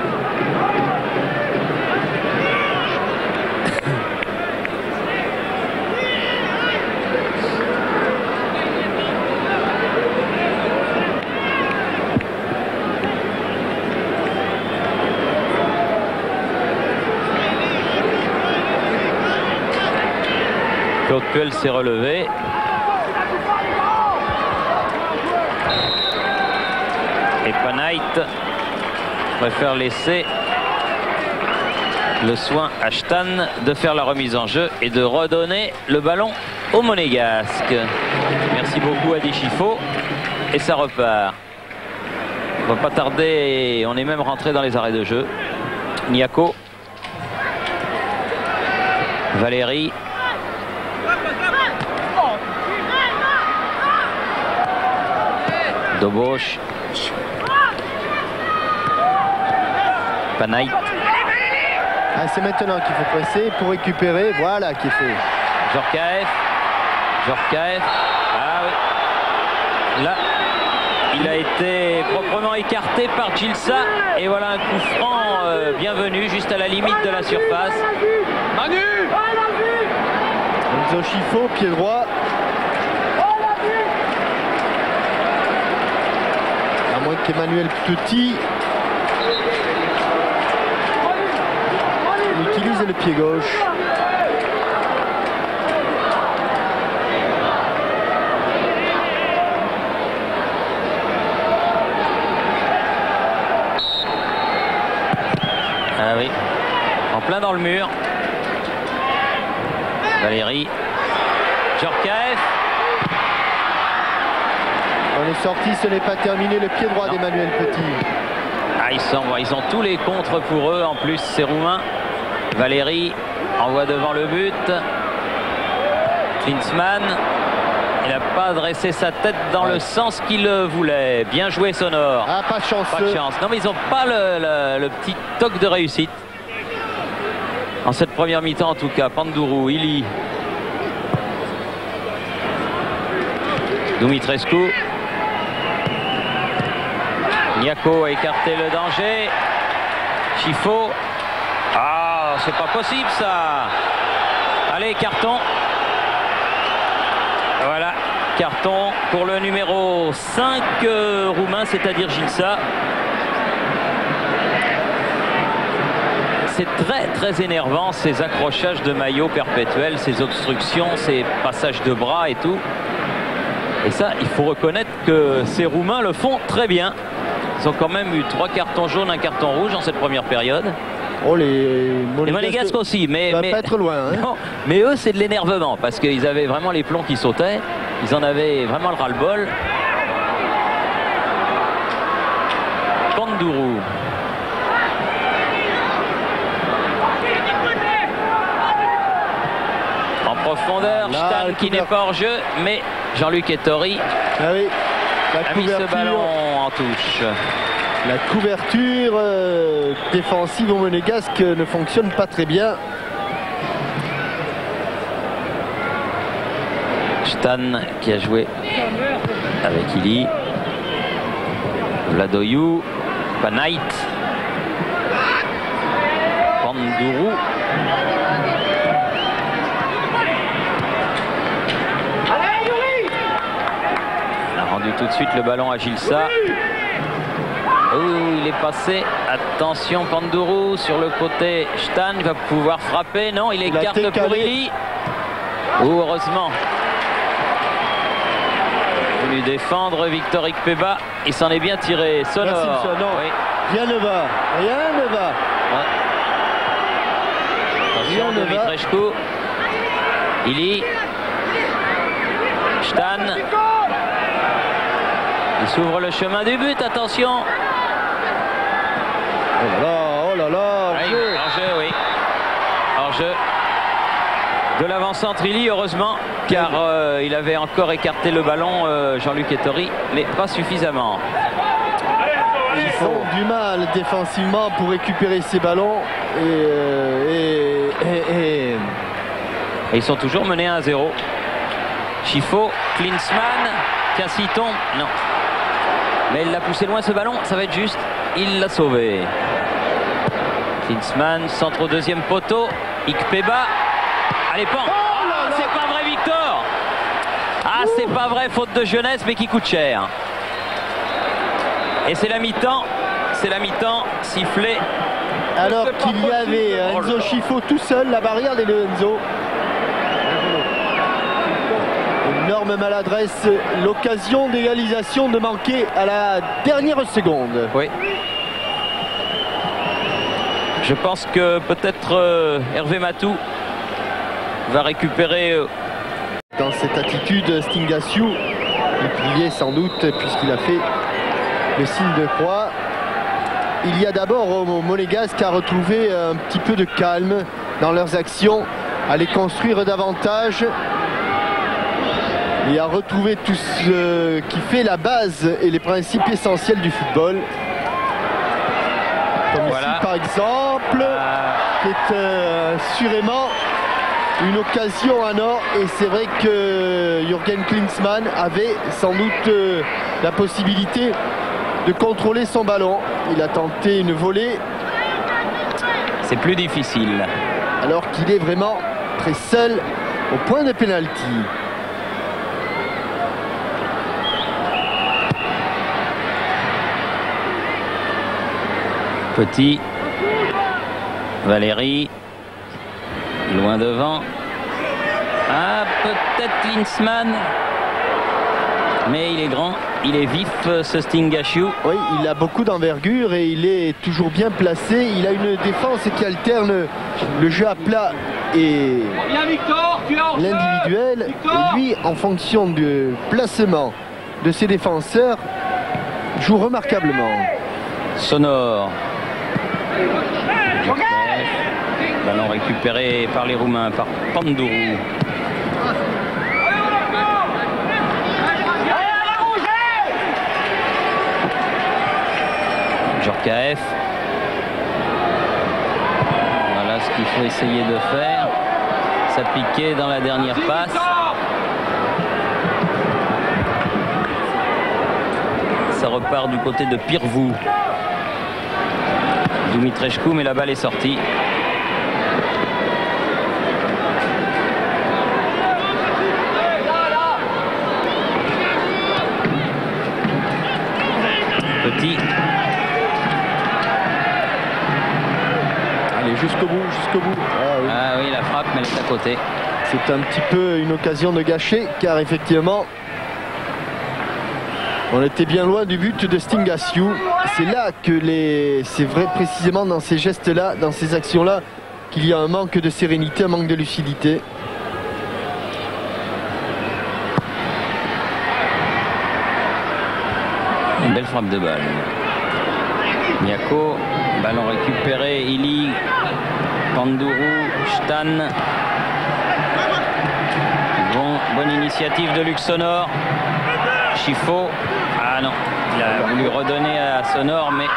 Claude Puel s'est relevé. Et Panait préfère laisser le soin à Stan de faire la remise en jeu et de redonner le ballon au Monégasque. Merci beaucoup à Chifo. Et ça repart. On va pas tarder, on est même rentré dans les arrêts de jeu. Niako. Valérie. Doboš. Panaït. Ah, c'est maintenant qu'il faut presser pour récupérer. Voilà qui est fait. Djorkaeff. Djorkaeff. Ah oui. Là, il a été proprement écarté par Gilsa. Et voilà un coup franc bienvenu, juste à la limite de la surface. Manu! Enzo Schifo, pied droit. À moins qu'Emmanuel Petit utilise le pied gauche. Ah oui, en plein dans le mur. Valérie. Djorkaeff. On est sorti, ce n'est pas terminé. Le pied droit d'Emmanuel Petit. Ah, ils ont tous les contres pour eux en plus, ces Roumains. Valérie envoie devant le but. Klinsmann. Il n'a pas dressé sa tête dans le sens qu'il voulait. Bien joué Sonor. Ah, pas de chance. Pas de chance. Non, mais ils n'ont pas le petit toc de réussite. En cette première mi-temps en tout cas. Pandourou, Ili. Dumitrescu. Niako a écarté le danger. Schifo. Ah, c'est pas possible ça. Allez, carton. Voilà, carton pour le numéro 5 roumain, c'est-à-dire Gilsa. C'est très énervant ces accrochages de maillot perpétuels, ces obstructions, ces passages de bras et tout. Et ça, il faut reconnaître que ces Roumains le font très bien. Ils ont quand même eu 3 cartons jaunes, un carton rouge dans cette première période. Oh, les Monégasques aussi, mais pas être loin. Hein. Non, mais eux, c'est de l'énervement parce qu'ils avaient vraiment les plombs qui sautaient. Ils en avaient vraiment le ras-le-bol. Pandourou. En profondeur, Stan qui n'est pas hors jeu, mais Jean-Luc Ettori a mis ce ballon en touche. La couverture défensive au monégasque ne fonctionne pas très bien. Stan qui a joué avec Ili. Vladoyou. Panaït. Pandourou. On a rendu tout de suite le ballon à Gilsa. Oh, il est passé. Attention, Pandourou sur le côté. Stan va pouvoir frapper. Non, il écarte pour Ili. Oh, heureusement. Voulu défendre Victor Ikpeba. Il s'en est bien tiré. Sonor. Oui. Rien ne va. Rien ne va. Ouais. Attention, Dumitrescu. Ili. Stan. Il s'ouvre le chemin du but. Attention. Oh là là, hors-jeu, oui. Hors-jeu. De l'avant-centre Ili, heureusement, car il avait encore écarté le ballon, Jean-Luc Ettori, mais pas suffisamment. Ils font du mal défensivement pour récupérer ces ballons. Et ils sont toujours menés à 1-0. Schifo, Klinsmann, Cassiton, non. Mais il l'a poussé loin ce ballon, ça va être juste. Il l'a sauvé. Klinsmann, centre au deuxième poteau. Ikpeba. Allez, pan. Oh, c'est pas vrai, Victor. Ah, c'est pas vrai, faute de jeunesse, mais qui coûte cher. Et c'est la mi-temps. C'est la mi-temps, sifflé. Alors qu'il y avait Enzo Schifo tout seul, la barrière des Enzo. Énorme maladresse, l'occasion d'égalisation de manquer à la dernière seconde. Oui. Je pense que peut-être Hervé Matou va récupérer. Dans cette attitude, Stingasiou, il priait sans doute puisqu'il a fait le signe de croix. il y a d'abord aux Monégasques à retrouver un petit peu de calme dans leurs actions, à les construire davantage et à retrouver tout ce qui fait la base et les principes essentiels du football. Comme voilà. Ici par exemple, qui est assurément une occasion en or, et c'est vrai que Jürgen Klinsmann avait sans doute la possibilité de contrôler son ballon. Il a tenté une volée. C'est plus difficile. Alors qu'il est vraiment très seul au point de pénalty. Petit. Valérie. Loin devant. Ah, peut-être Klinsmann. Mais il est grand, il est vif, ce Stingaciu. Oui, il a beaucoup d'envergure et il est toujours bien placé. Il a une défense qui alterne le jeu à plat et l'individuel. Et lui, en fonction du placement de ses défenseurs, joue remarquablement. Sonore. Ballon récupéré par les Roumains, par Pandourou. Djorkaeff. Voilà ce qu'il faut essayer de faire. S'appliquer dans la dernière passe. Ça repart du côté de Pirvou. Dumitrescu, mais la balle est sortie. Petit. Allez, jusqu'au bout, jusqu'au bout. Ah oui, la frappe, mais elle est à côté. C'est un petit peu une occasion de gâcher, car effectivement, on était bien loin du but de Stingaciu. C'est là que c'est vrai précisément dans ces gestes-là, dans ces actions-là, qu'il y a un manque de sérénité, un manque de lucidité. Une belle frappe de balle. Miako, ballon récupéré, Ili, Pandourou, Stan. Bonne initiative de Luc Sonor. Chifo. Ah non, il a voulu redonner à Sonor, mais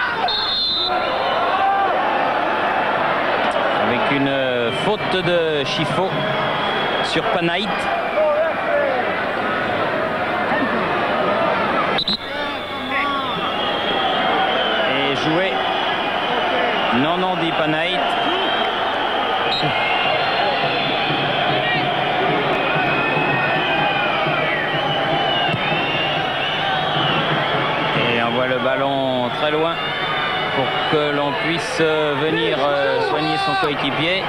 avec une faute de Chifo sur Panaït. Et joué. Non, dit Panaït. Le ballon très loin pour que l'on puisse venir soigner son coéquipier,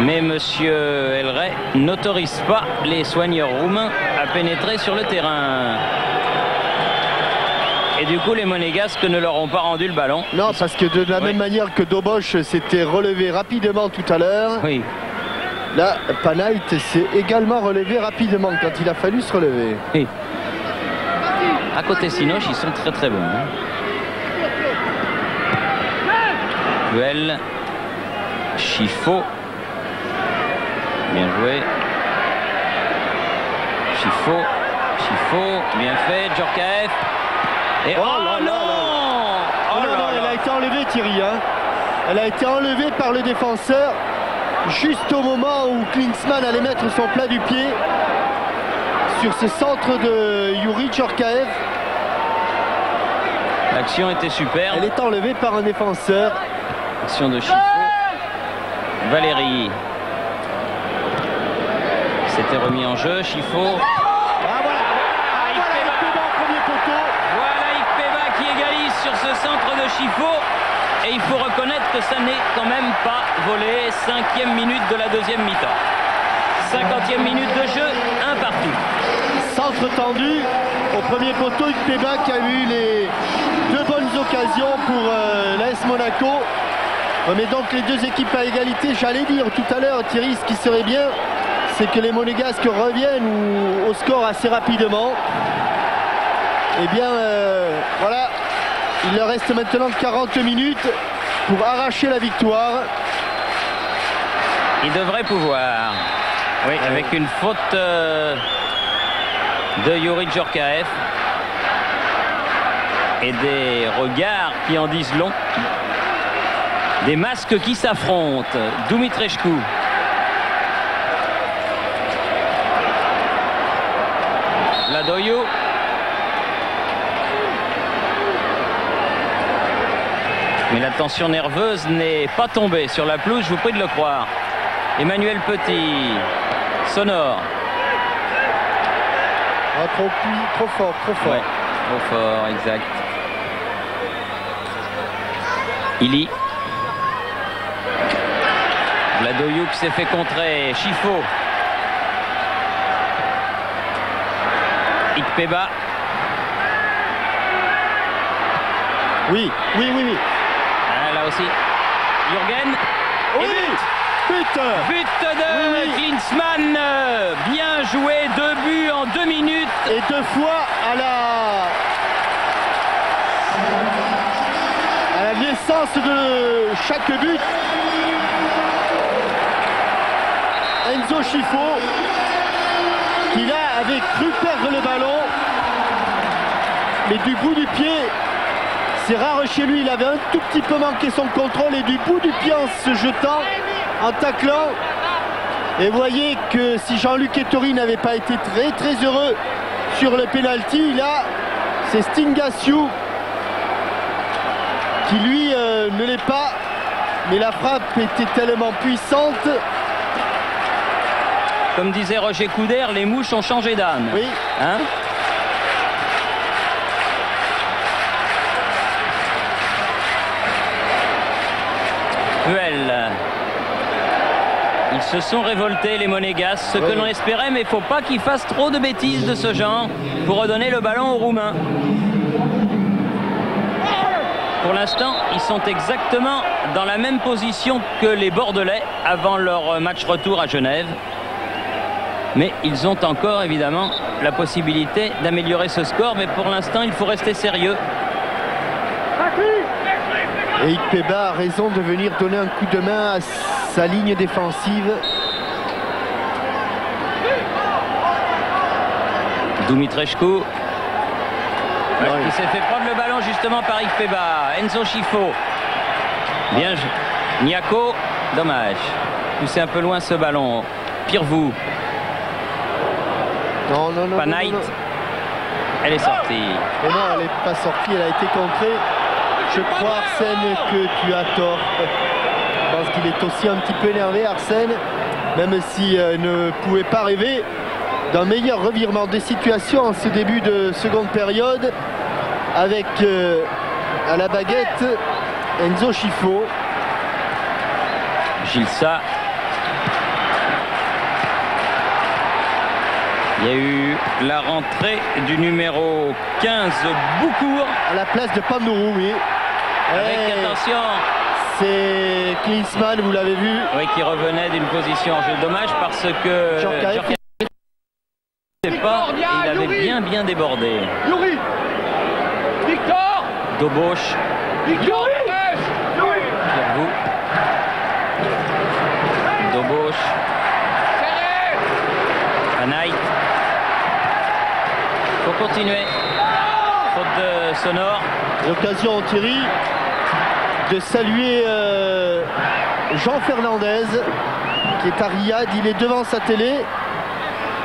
mais monsieur Elray n'autorise pas les soigneurs roumains à pénétrer sur le terrain, et du coup les Monégasques ne leur ont pas rendu le ballon. Non, parce que de la même manière que Doboš s'était relevé rapidement tout à l'heure, oui. Là Panaït s'est également relevé rapidement quand il a fallu se relever. Oui. À côté Sinoche, ils sont très très bons. Duel. Chifo. Bien joué. Chifo. Bien fait. Djorkaeff. Et oh non, elle a été enlevée, Thierry. Hein. Elle a été enlevée par le défenseur juste au moment où Klinsmann allait mettre son plat du pied sur ce centre de Youri Djorkaeff. L'action était superbe. Elle est enlevée par un défenseur. Action de Chifo. Valérie. C'était remis en jeu. Chifo. Voilà, Ikpeba, premier poteau. Voilà Ikpeba qui égalise sur ce centre de Chifo. Et il faut reconnaître que ça n'est quand même pas volé. 5e minute de la deuxième mi-temps. 50e minute de jeu, 1 partout. Centre tendu au premier poteau, Ikpeba qui a eu les 2 bonnes occasions pour l'AS Monaco. Mais donc les deux équipes à égalité. J'allais dire tout à l'heure, Thierry, ce qui serait bien, c'est que les Monégasques reviennent au score assez rapidement. Eh bien, voilà, Il leur reste maintenant 40 minutes pour arracher la victoire. Il devrait pouvoir. Oui, avec une faute de Youri Djorkaeff. Et des regards qui en disent long. Des masques qui s'affrontent. Dumitrescu. Ladoyo. Mais la tension nerveuse n'est pas tombée sur la pelouse, je vous prie de le croire. Emmanuel Petit. Sonore. Ah, trop fort, trop fort. Ouais, trop fort, exact. Ili. Ladoyo qui s'est fait contrer. Chifo. Ikpeba. Oui. Ah, là aussi. Jürgen. Oui. But de Klinsmann. Bien joué. 2 buts en 2 minutes. Et 2 fois à la naissance de chaque but. Enzo Chifo, qui là avait cru perdre le ballon, mais du bout du pied, c'est rare chez lui, il avait un tout petit peu manqué son contrôle et du bout du pied en se jetant, en taclant. Et voyez que si Jean-Luc Ettori n'avait pas été très heureux sur le penalty, là c'est Stingasiou qui lui ne l'est pas, mais la frappe était tellement puissante. Comme disait Roger Couder, les mouches ont changé d'âme. Oui. Hein? Puel. Ils se sont révoltés, les Monégasques, ce que l'on espérait, mais il ne faut pas qu'ils fassent trop de bêtises de ce genre pour redonner le ballon aux Roumains. Pour l'instant, ils sont exactement dans la même position que les Bordelais avant leur match retour à Genève. Mais ils ont encore évidemment la possibilité d'améliorer ce score. Mais pour l'instant, il faut rester sérieux. Et Ikpeba a raison de venir donner un coup de main à sa ligne défensive. Dumitrescu. Il s'est fait prendre le ballon justement par Ikpeba. Enzo Chifo. Bien. Niako. Dommage. Poussez un peu loin ce ballon. Pirvou. Non. Panait. Elle est sortie. Mais non, elle n'est pas sortie, elle a été contrée. Je crois, Arsène, que tu as tort. Je pense qu'il est aussi un petit peu énervé, Arsène, même s'il ne pouvait pas rêver d'un meilleur revirement de situation en ce début de seconde période avec à la baguette Enzo Chifo. Gilsa. Il y a eu la rentrée du numéro 15, Boucourt. À la place de Pandourou, oui. Avec, attention, c'est Klinsmann, vous l'avez vu. Oui, qui revenait d'une position en jeu. Dommage parce que Djorkaeff ne sait pas, il avait bien débordé. Youri. Victor. Dobosch. Victor. Pirvou. Dobosch. Panait. Faut continuer. Faute de Sonore. L'occasion, Thierry, de saluer Jean Fernandez, qui est à Riyad. Il est devant sa télé.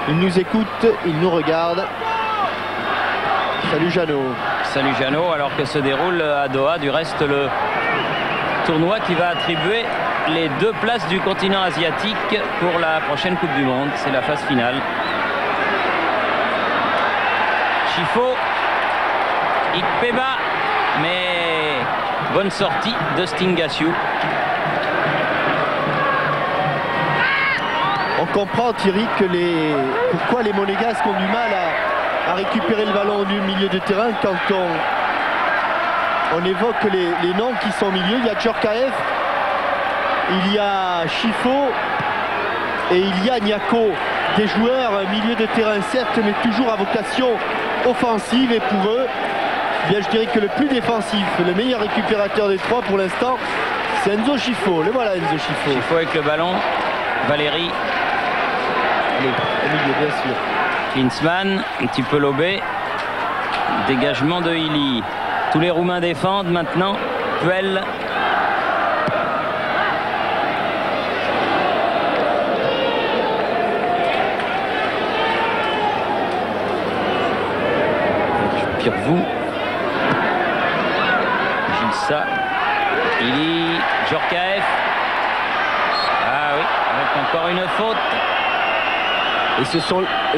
Il nous écoute, il nous regarde. Salut Jeannot. Salut Jeannot, alors que se déroule à Doha, du reste, le tournoi qui va attribuer les 2 places du continent asiatique pour la prochaine Coupe du Monde. C'est la phase finale. Chifo, Ikpeba, mais bonne sortie de Stingasiou. On comprend, Thierry, que pourquoi les Monégasques ont du mal à récupérer le ballon du milieu de terrain quand on évoque les noms qui sont au milieu. Il y a Djorkaeff, il y a Chifo et il y a Niako. Des joueurs milieu de terrain certes, mais toujours à vocation offensive, et pour eux, bien, je dirais que le plus défensif, le meilleur récupérateur des trois pour l'instant, c'est Enzo Schifo. Le voilà, Enzo Schifo. Schifo avec le ballon. Valérie. Allez, au milieu, bien sûr. Klinsmann, un petit peu lobé. Dégagement de Illy. Tous les Roumains défendent maintenant. Puel. Pirvou. Gilsa. Illy. Djorkaeff. Ah oui, avec encore une faute. Et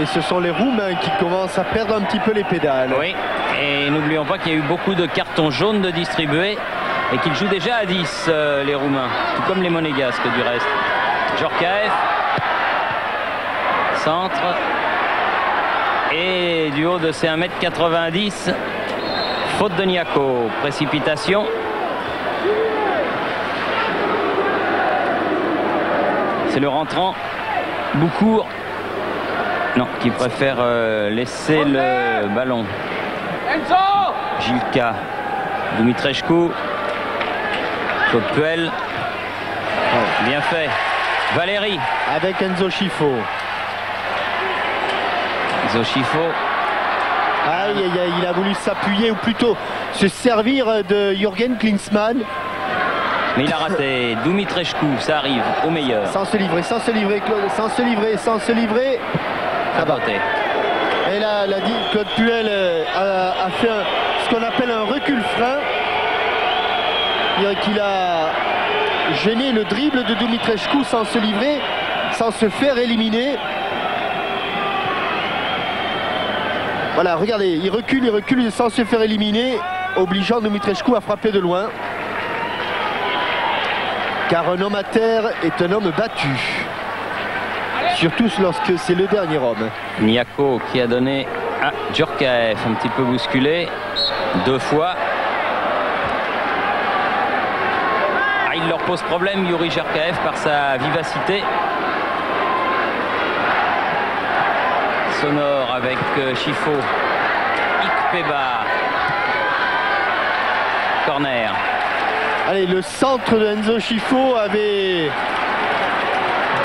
ce sont les Roumains qui commencent à perdre un petit peu les pédales. Oui, et n'oublions pas qu'il y a eu beaucoup de cartons jaunes de distribués et qu'ils jouent déjà à 10, les Roumains, tout comme les Monégasques du reste. Djorkaeff, centre, et du haut de ses 1m90, faute de Niako, précipitation. C'est le rentrant, Boucourt. Non, qui préfère laisser le ballon. Gilka, Dumitrescu, Claude Puel. Bien fait. Valérie. Avec Enzo Schifo. Enzo Schifo. Aïe, aïe, aïe, il a voulu s'appuyer ou plutôt se servir de Jürgen Klinsmann. Mais il a raté. Dumitrescu, ça arrive au meilleur. Sans se livrer, Claude, sans se livrer. Ça va. Et là, Claude Puel a fait ce qu'on appelle un recul-frein. C'est-à-dire qu'il a gêné le dribble de Dumitrescu sans se livrer, sans se faire éliminer. Voilà, regardez, il recule sans se faire éliminer, obligeant Dumitrescu à frapper de loin. Car un homme à terre est un homme battu. Surtout lorsque c'est le dernier homme. Niako qui a donné à Djorkaeff, un petit peu bousculé, 2 fois. Ah, il leur pose problème, Yuri Djorkaeff, par sa vivacité. Sonore avec Schifo. Ikpeba. Corner. Allez, le centre de Enzo Schifo avait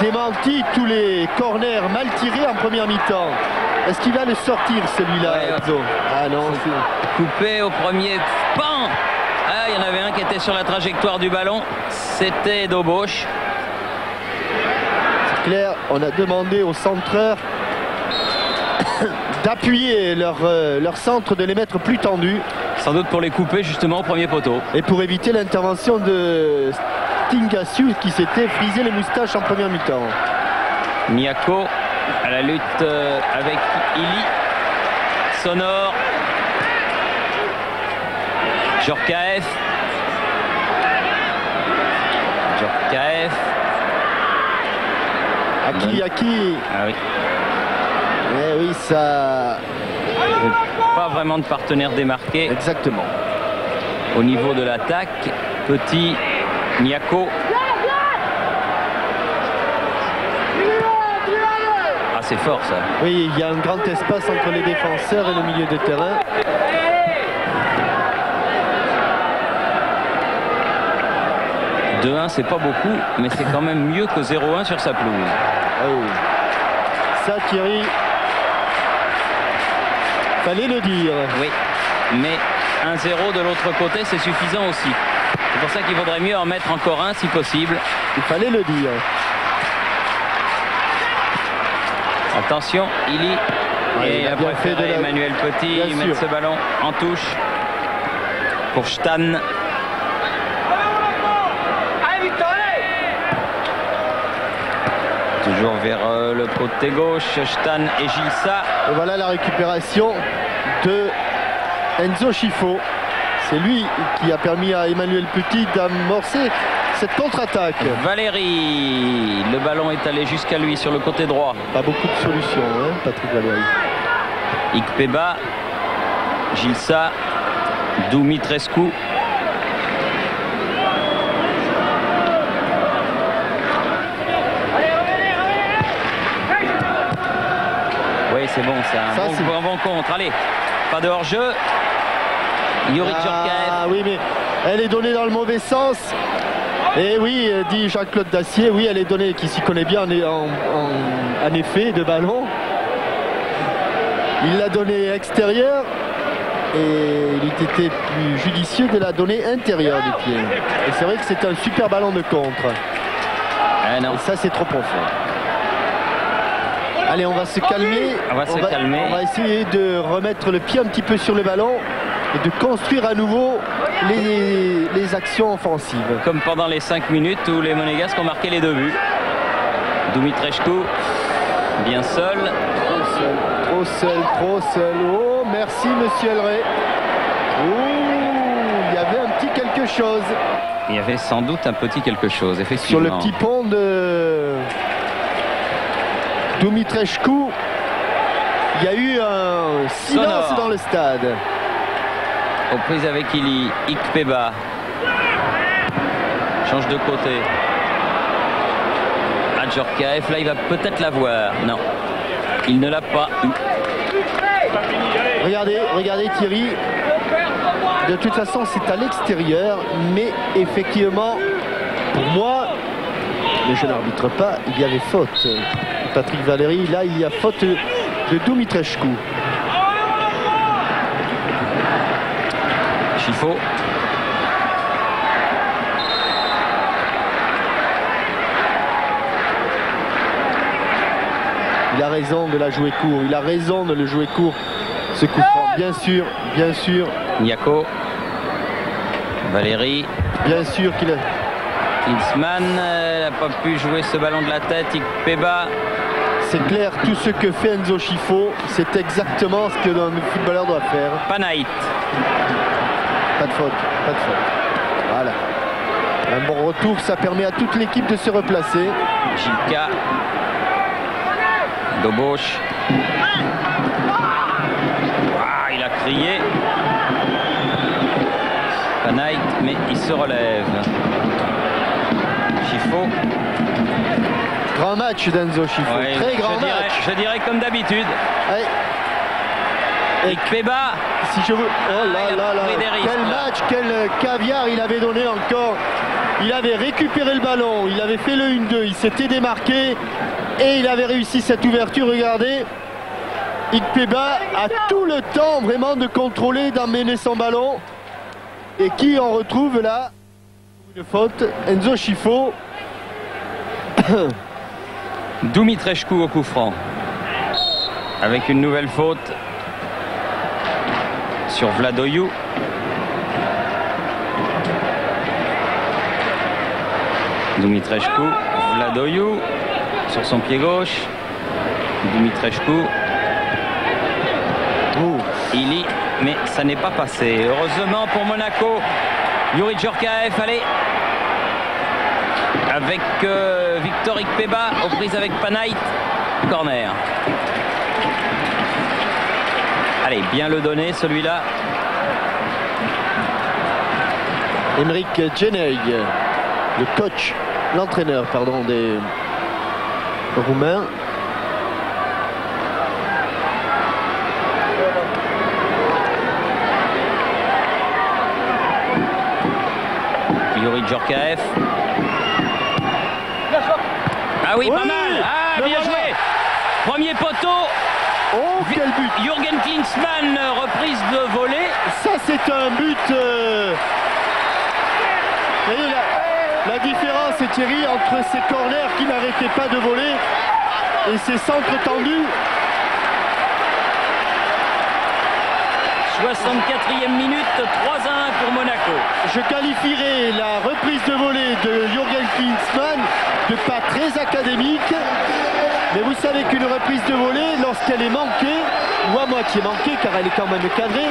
démenti tous les corners mal tirés en première mi-temps. Est-ce qu'il va le sortir celui-là, Enzo? Ah non, coupé au premier pan. Ah, il y en avait un qui était sur la trajectoire du ballon. C'était d'Auboche. C'est clair, on a demandé aux centreurs d'appuyer leur centre, de les mettre plus tendus. Sans doute pour les couper justement au premier poteau. Et pour éviter l'intervention de Stingassiou qui s'était frisé les moustaches en première mi-temps. Niako à la lutte avec Illy. Sonore. Djorkaeff. Aki. Ah oui. Eh oui, ça... Pas vraiment de partenaire démarqué. Exactement. Au niveau de l'attaque, petit Niako. Ah, c'est fort ça. Oui, il y a un grand espace entre les défenseurs et le milieu de terrain. « 2-1, c'est pas beaucoup, mais c'est quand même mieux que 0-1 sur sa pelouse. » Oh. Ça, Thierry, fallait le dire. Oui, mais 1-0 de l'autre côté, c'est suffisant aussi. C'est pour ça qu'il vaudrait mieux en mettre encore un si possible. Il fallait le dire. Attention, Illy. Et a préféré de Emmanuel Petit mettre ce ballon en touche pour Stan. Toujours vers le côté gauche, Stan et Gilsa. Et voilà la récupération de Enzo Schifo. C'est lui qui a permis à Emmanuel Petit d'amorcer cette contre-attaque. Valérie, le ballon est allé jusqu'à lui sur le côté droit. Pas beaucoup de solutions, hein, Patrick Valérie. Ikpeba, Gilsa, Dumitrescu. Oui, c'est bon, c'est un bon contre. Allez, pas de hors-jeu. Yuri Djorkaeff. Ah oui, mais elle est donnée dans le mauvais sens. Et oui, dit Jean-Claude Dacier, oui, elle est donnée, qui s'y connaît bien en effet de ballon. Il l'a donnée extérieure et il eût été plus judicieux de la donner intérieure du pied. Et c'est vrai que c'est un super ballon de contre. Ah non. Et ça, c'est trop profond. Allez, on va se calmer. On va se calmer. On va essayer de remettre le pied un petit peu sur le ballon et de construire à nouveau les actions offensives. Comme pendant les 5 minutes où les Monégasques ont marqué les 2 buts. Dumitrescu, bien seul. Trop seul, trop seul. Oh, merci Monsieur Elray. Oh, il y avait un petit quelque chose. Il y avait sans doute un petit quelque chose, effectivement. Sur le petit pont de Dumitrescu, il y a eu un silence sonore dans le stade. Aux prises avec Ili, Ikpeba change de côté. Djorkaeff, là il va peut-être l'avoir. Non, il ne l'a pas eu. Regardez Thierry. De toute façon, c'est à l'extérieur, mais effectivement, pour moi, mais je n'arbitre pas, il y avait faute. Patrick Valéry, là, il y a faute de Dumitrescu. Chifo. Il a raison de la jouer court. Il a raison de le jouer court. Ce coup franc, bien sûr, bien sûr. Niako. Valéry. Bien sûr qu'il a... Klinsmann n'a pas pu jouer ce ballon de la tête. Ikpeba. C'est clair, tout ce que fait Enzo Chifo, c'est exactement ce que le footballeur doit faire. Panaït. Pas de faute, pas de faute. Voilà. Un bon retour, ça permet à toute l'équipe de se replacer. Gilka. Dobosch. Ah, il a crié. Panaït, mais il se relève. Chifo. Grand match d'Enzo Chifo, Ouais, très grand match. Je dirais comme d'habitude. Ouais. Ikpeba. Si je veux... Oh là là là, quel match, quel caviar il avait donné encore. Il avait récupéré le ballon, il avait fait le 1-2, il s'était démarqué et il avait réussi cette ouverture. Regardez, Ikpeba a tout le temps vraiment de contrôler, d'emmener son ballon. Et qui on retrouve là? Une faute, Enzo Chifo. Dumitrescu au coup franc. Avec une nouvelle faute sur Vladoiu. Dumitrescu, Vladoiu sur son pied gauche. Dumitrescu. Ili, mais ça n'est pas passé. Heureusement pour Monaco. Yuri Djorkaeff, allez. Avec Victor Ikpeba aux prises avec Panaït. Corner. Allez, bien le donner celui-là. Emeric Jenei, le coach, l'entraîneur, pardon, des Roumains. Yuri Djorkaeff. Ah oui, pas mal. Ah, bien joué. Premier poteau. Oh, quel but. Jürgen Klinsmann, reprise de volée. Ça, c'est un but. Vous voyez, la différence, Thierry, entre ces corners qui n'arrêtaient pas de voler et ces centres tendus. 64e minute, 3-1 pour Monaco. Je qualifierais la reprise de volée de Jürgen Klinsmann de pas très académique. Mais vous savez qu'une reprise de volée, lorsqu'elle est manquée, ou à moitié manquée, car elle est quand même cadrée,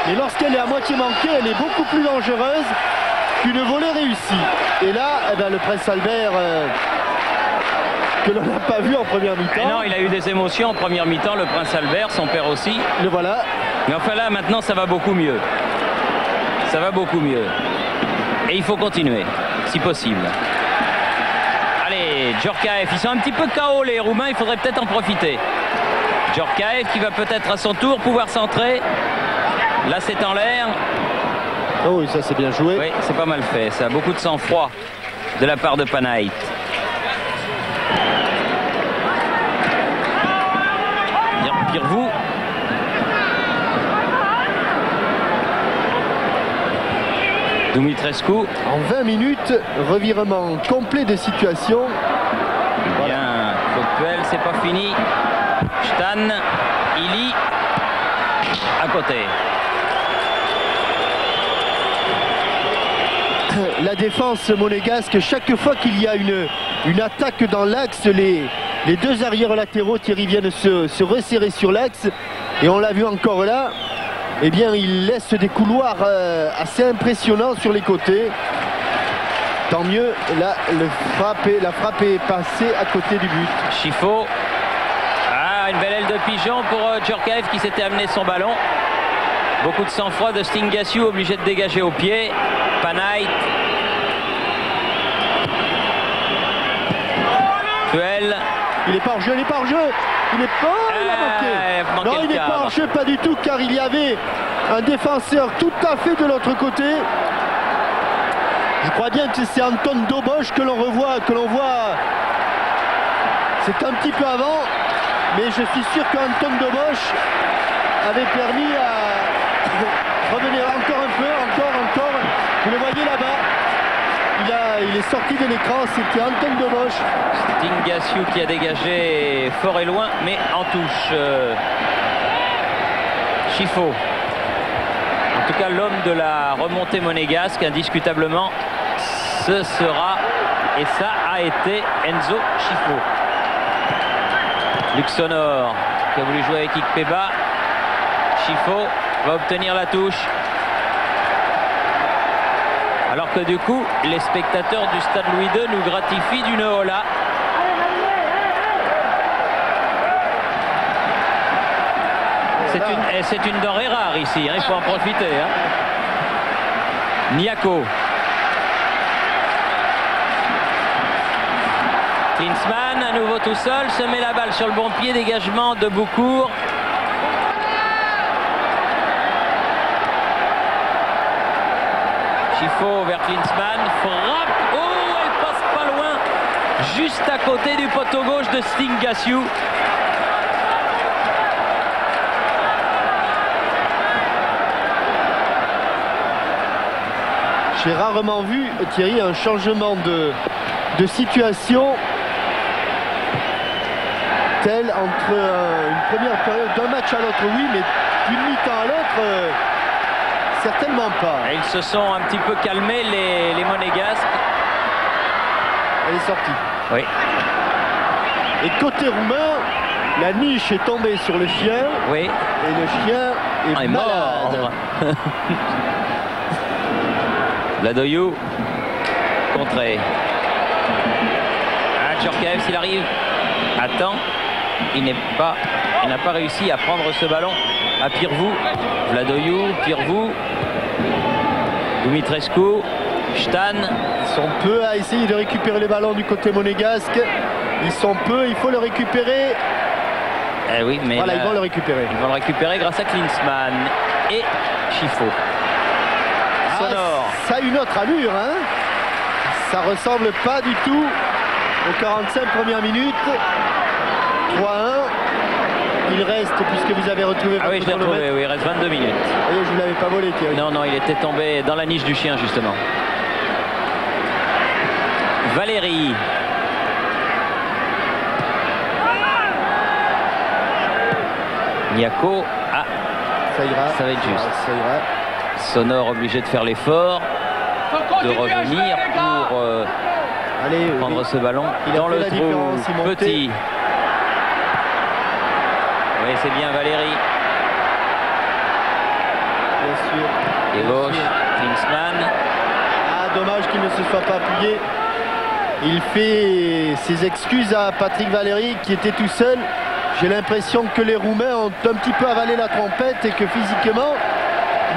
mais lorsqu'elle est à moitié manquée, elle est beaucoup plus dangereuse qu'une volée réussie. Et là, eh ben, le Prince Albert, que l'on n'a pas vu en première mi-temps. Non, il a eu des émotions en première mi-temps, le Prince Albert, son père aussi. Le voilà. Mais enfin là, maintenant, ça va beaucoup mieux. Ça va beaucoup mieux. Et il faut continuer, si possible. Allez, Djorkaeff, ils sont un petit peu KO les Roumains, il faudrait peut-être en profiter. Djorkaeff qui va peut-être à son tour pouvoir centrer. Là, c'est en l'air. Oh oui, ça c'est bien joué. Oui, c'est pas mal fait. Ça a beaucoup de sang-froid de la part de Panaït. Pirvou. Dumitrescu. En 20 minutes, revirement complet de situation. Bien, Coquel, c'est pas fini. Stan, Ili, à côté. La défense monégasque, chaque fois qu'il y a une attaque dans l'axe, les deux arrières latéraux, Thierry, viennent se resserrer sur l'axe. Et on l'a vu encore là, eh bien, il laisse des couloirs assez impressionnants sur les côtés. Tant mieux, là, la frappe est passée à côté du but. Chifo. Ah, une belle aile de pigeon pour Djorkaeff qui s'était amené son ballon. Beaucoup de sang-froid de Stingassiou, obligé de dégager au pied. Panaït. Puel. Il n'est pas en jeu, il n'est pas en jeu. Il n'est pas. Il a manqué. Non, il n'est pas en jeu, pas du tout, car il y avait un défenseur tout à fait de l'autre côté. Je crois bien que c'est Anton Dobosch que l'on voit. C'est un petit peu avant, mais je suis sûr qu'Anton Dobosch avait permis à revenir encore un peu, encore. Vous le voyez là-bas. Il est sorti de l'écran, c'était Anton Dobosch. Stingassiou qui a dégagé fort et loin, mais en touche. Chifo. En tout cas, l'homme de la remontée monégasque, indiscutablement, ce sera, et ça a été Enzo Chifo. Luxonor qui a voulu jouer avec Ikpeba. Chifo va obtenir la touche. Alors que du coup, les spectateurs du stade Louis II nous gratifient d'une hola. C'est une denrée rare ici, hein, il faut en profiter. Hein. Niako. Klinsmann, à nouveau tout seul, se met la balle sur le bon pied, dégagement de Boucourt. Chifo vers Klinsmann, frappe, oh, elle passe pas loin, juste à côté du poteau gauche de Stingassiou. J'ai rarement vu, Thierry, un changement de situation tel entre une première période d'un match à l'autre, oui, mais d'une mi-temps à l'autre, certainement pas. Et ils se sont un petit peu calmés, les Monégasques. Elle est sortie. Oui. Et côté roumain, la niche est tombée sur le chien. Oui. Et le chien est malade. Mort. Vladoyou, contré. Djorkaeff, s'il arrive, attend. Il n'a pas réussi à prendre ce ballon à Pirvou. Vladoyou, Pirvou, Dumitrescu, Stan. Ils sont peu à essayer de récupérer les ballons du côté monégasque. Ils sont peu, il faut le récupérer. Eh oui, mais voilà, là, ils vont le récupérer. Ils vont le récupérer grâce à Klinsmann et Chifo. Sonor. Ça a une autre allure, hein. Ça ressemble pas du tout aux 45 premières minutes. 3-1. Il reste, puisque vous avez retrouvé votre oui, je l'ai retrouvé, oui, il reste 22 minutes. Et je ne vous l'avais pas volé, Thierry. Non, il était tombé dans la niche du chien, justement. Valérie. Niako. Ah, ça ira. Ça va être juste. Ça ira. Sonor obligé de faire l'effort de revenir pour prendre ce ballon dans le trou. Petit. Oui, c'est bien Valérie. Bien sûr. Et gauche, Klinsmann. Ah, dommage qu'il ne se soit pas appuyé. Il fait ses excuses à Patrick Valéry qui était tout seul. J'ai l'impression que les Roumains ont un petit peu avalé la trompette et que physiquement,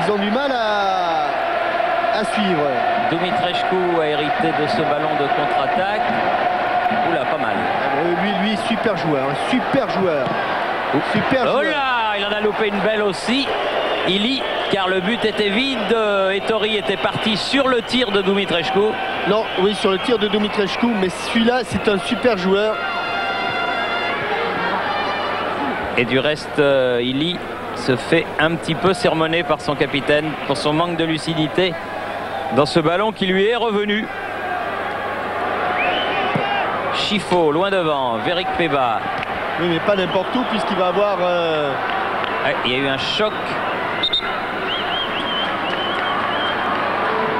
ils ont du mal à suivre. Dumitrescu a hérité de ce ballon de contre-attaque. Oula, pas mal. Lui, super joueur. Super joueur. Super joueur. Oh là, il en a loupé une belle aussi. Ili car le but était vide. Ettori était parti sur le tir de Dumitrescu. Non, oui, sur le tir de Dumitrescu, mais celui-là, c'est un super joueur. Et du reste, Ili se fait un petit peu sermonner par son capitaine pour son manque de lucidité dans ce ballon qui lui est revenu. Chifo, loin devant, Veric Peba. Oui, mais pas n'importe où, puisqu'il va avoir... Ouais, il y a eu un choc.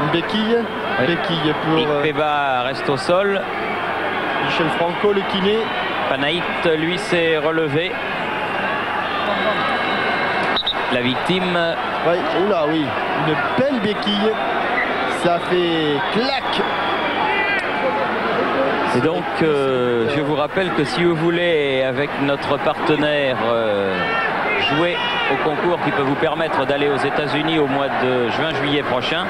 Une béquille. Oui. Béquille pour... Peba reste au sol. Michel Franco, le kiné. Panaït, lui, s'est relevé. La victime. Ouais, oula, oui. Une belle béquille. Ça fait clac. Et donc, je vous rappelle que si vous voulez, avec notre partenaire, jouer au concours qui peut vous permettre d'aller aux États-Unis au mois de juin-juillet prochain,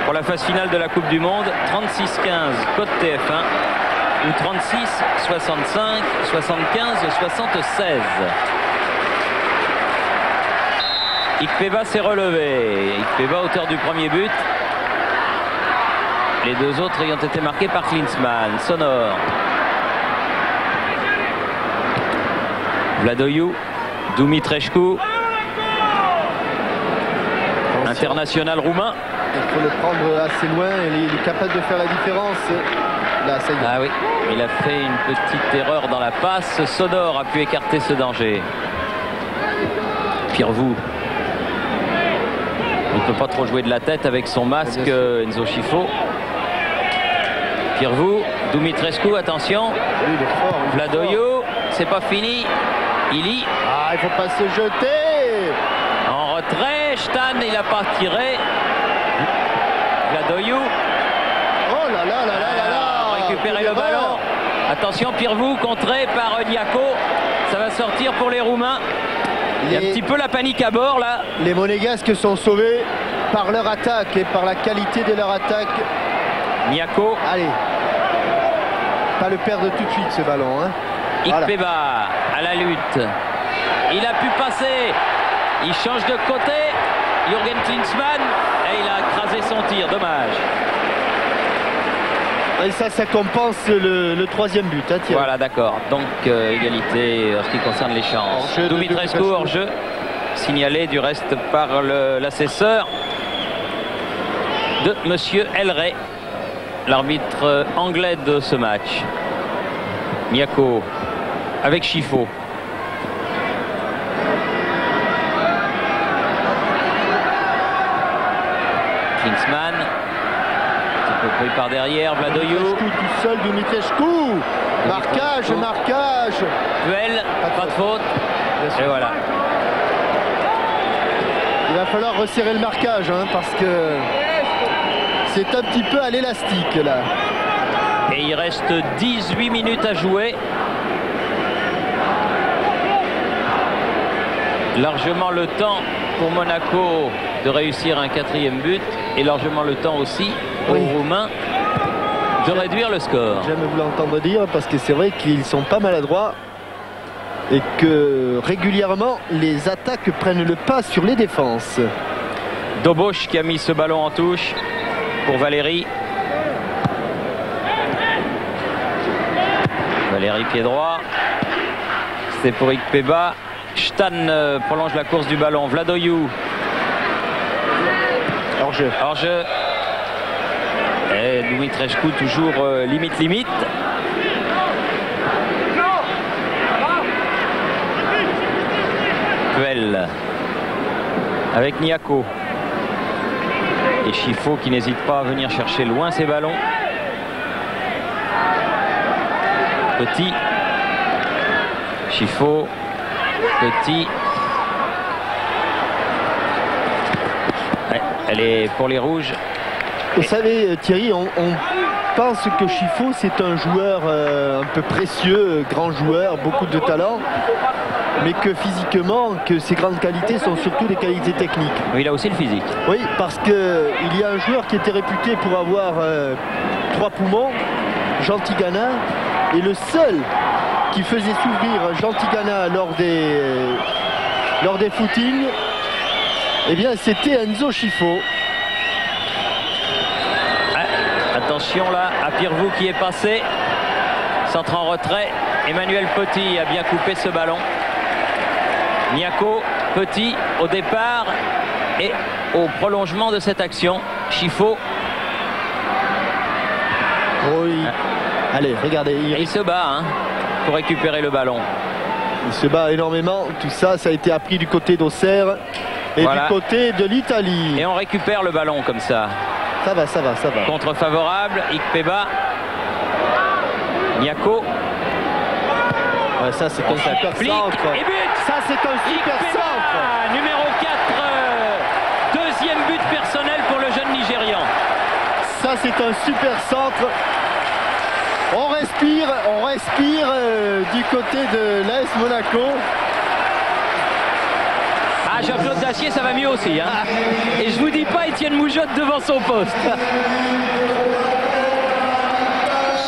pour la phase finale de la Coupe du Monde, 36-15 code TF1 ou 36-65, 75-76. Ikpeba s'est relevé. Ikpeba, auteur du premier but. Les deux autres ayant été marqués par Klinsmann. Sonor. Vladoiu. Dumitrescu. International roumain. Il faut le prendre assez loin. Il est capable de faire la différence. Là, ça y est. Ah oui, il a fait une petite erreur dans la passe. Sonor a pu écarter ce danger. Pirvou. Il ne peut pas trop jouer de la tête avec son masque, Enzo Chifo. Pirvou, Dumitrescu, attention. Oui, il est fort, il est Vladoiu, c'est pas fini. Ili. Ah, il ne faut pas se jeter. En retrait, Stan, il n'a pas tiré. Vladoiu. Oh là là là là là là. Récupérer le ballon. Attention, Pirvou, contré par Niako. Ça va sortir pour les Roumains. Il y a un petit peu la panique à bord là. Les Monégasques sont sauvés par leur attaque et par la qualité de leur attaque. Niako. Allez. Pas le perdre tout de suite ce ballon. Hein. Ikpeba à la lutte. Il a pu passer. Il change de côté. Jürgen Klinsmann. Et il a écrasé son tir. Dommage. Et ça compense le troisième but. Hein, voilà, d'accord. Donc, égalité en ce qui concerne les chances. Dumitrescu hors jeu. Signalé du reste par l'assesseur de Monsieur Elray, l'arbitre anglais de ce match. Niako avec Chifo. Klinsmann. Pris par derrière, Vladoiu. Tout seul, Dumitrescu. Marquage, marquage. Duel, pas de faute. Et voilà. Il va falloir resserrer le marquage, hein, parce que c'est un petit peu à l'élastique là. Et il reste 18 minutes à jouer. Largement le temps pour Monaco de réussir un quatrième but et largement le temps aussi aux Roumains de réduire le score. J'aime vous l'entendre dire parce que c'est vrai qu'ils sont pas maladroits et que régulièrement les attaques prennent le pas sur les défenses. Doboš qui a mis ce ballon en touche pour Valérie. Valérie pied droit. C'est pour Ikpeba. Stan prolonge la course du ballon. Vladoiu. Hors-jeu. Hors-jeu. Et Dumitrescu toujours limite. Puel avec Niako. Et Chifo qui n'hésite pas à venir chercher loin ses ballons. Petit. Chifo. Petit. Ouais, elle est pour les rouges. Vous savez Thierry, on pense que Chifo c'est un joueur un peu précieux, grand joueur, beaucoup de talent, mais que physiquement, que ses grandes qualités sont surtout des qualités techniques. Oui, il a aussi le physique. Oui, parce qu'il y a un joueur qui était réputé pour avoir 3 poumons, Jean Tigana, et le seul qui faisait souffrir Jean Tigana lors des footings, Eh bien, c'était Enzo Schifo. Attention là, à Pirvou qui est passé. Centre en retrait. Emmanuel Petit a bien coupé ce ballon. Niako, Petit au départ et au prolongement de cette action. Schifo. Oui. Allez, regardez. Il se bat hein, pour récupérer le ballon. Il se bat énormément. Tout ça, ça a été appris du côté d'Auxerre et voilà. Du côté de l'Italie. Et on récupère le ballon comme ça. Ça va, ça va, ça va. Contre favorable, Ikpeba. Niako. Ouais, ça, c'est un super centre. Et but. Ça, c'est un super Ikpeba, centre. numéro 4. Deuxième but personnel pour le jeune Nigérian. Ça, c'est un super centre. On respire du côté de l'AS Monaco. Ah, Jean-Claude Dacier, ça va mieux aussi. Hein. Et je vous dis pas Étienne Moujotte devant son poste.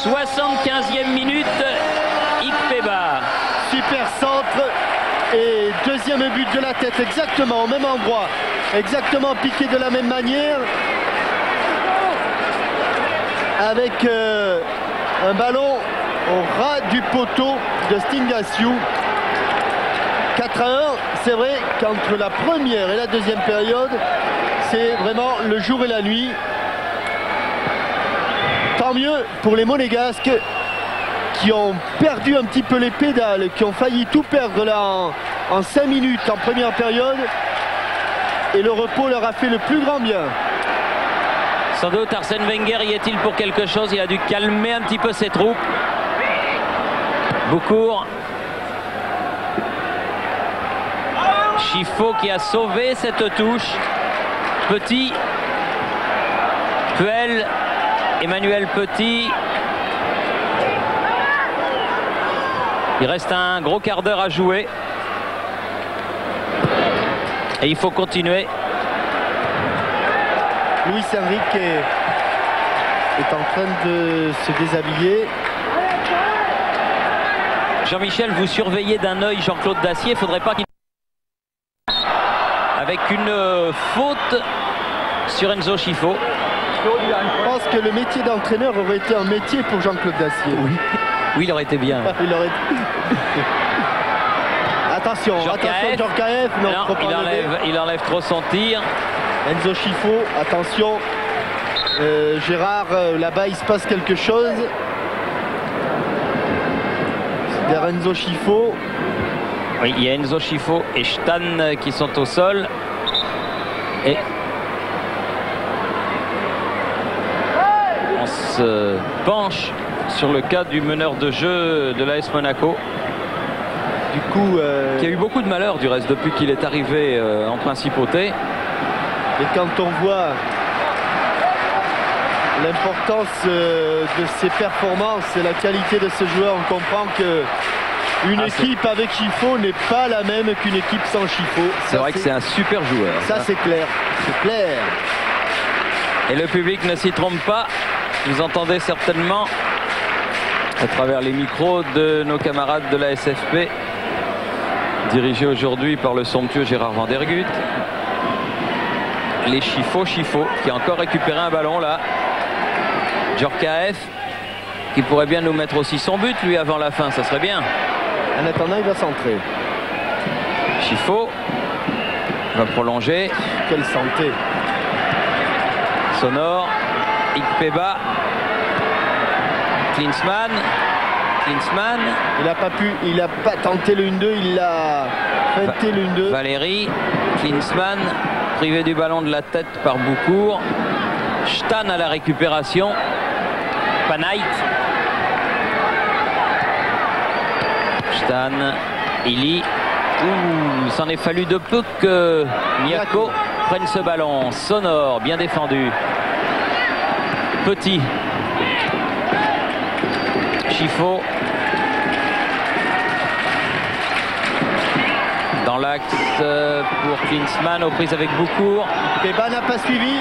75e minute, Ikpeba. Super centre et deuxième but de la tête, exactement au même endroit, exactement piqué de la même manière, avec un ballon au ras du poteau de Stingasiu. 4-1, c'est vrai qu'entre la première et la deuxième période, c'est vraiment le jour et la nuit. Tant mieux pour les Monégasques qui ont perdu un petit peu les pédales, qui ont failli tout perdre là en 5 minutes en première période. Et le repos leur a fait le plus grand bien. Sans doute Arsène Wenger y est-il pour quelque chose. Il a dû calmer un petit peu ses troupes. Boucourt. Schifo qui a sauvé cette touche. Petit. Puel. Emmanuel Petit. Il reste un gros quart d'heure à jouer. Et il faut continuer. Luis Enrique est en train de se déshabiller. Jean-Michel, vous surveillez d'un œil Jean-Claude Dacier. Il ne faudrait pas qu'il... Avec une faute sur Enzo Schifo. Je pense que le métier d'entraîneur aurait été un métier pour Jean-Claude Dacier. Oui. Oui, il aurait été bien. Il aurait... Attention, Djorkaeff. Non, il enlève trop son tir. Enzo Schifo, attention. Gérard, là-bas, il se passe quelque chose. C'est vers Enzo Schifo. Oui, il y a Enzo Schifo et Stan qui sont au sol. Et on se penche sur le cas du meneur de jeu de l'AS Monaco. Du coup, qui a eu beaucoup de malheur du reste depuis qu'il est arrivé en principauté. Et quand on voit l'importance de ses performances et la qualité de ce joueur, on comprend que une équipe avec Schifo n'est pas la même qu'une équipe sans Schifo. C'est vrai que c'est un super joueur. Ça, c'est clair. C'est clair. Et le public ne s'y trompe pas. Vous entendez certainement à travers les micros de nos camarades de la SFP, dirigés aujourd'hui par le somptueux Gérard Van der Gutt. Les Schifo qui a encore récupéré un ballon là. Djorkaeff qui pourrait bien nous mettre aussi son but lui avant la fin, ça serait bien. En attendant, il va centrer. Schifo va prolonger. Quelle santé. Sonore. Ikpeba. Klinsmann. Il n'a pas tenté le 1-2, il l'a feinté le 1-2. Valéry. Klinsmann privé du ballon de la tête par Boucourt. Stan à la récupération. Panait. Stan. Ili. Il s'en est fallu de peu que Niako prenne ce ballon. Sonore, bien défendu. Petit. Schifo. Dans l'axe pour Klinsmann, aux prises avec Boucourt. Ikpeba n'a pas suivi.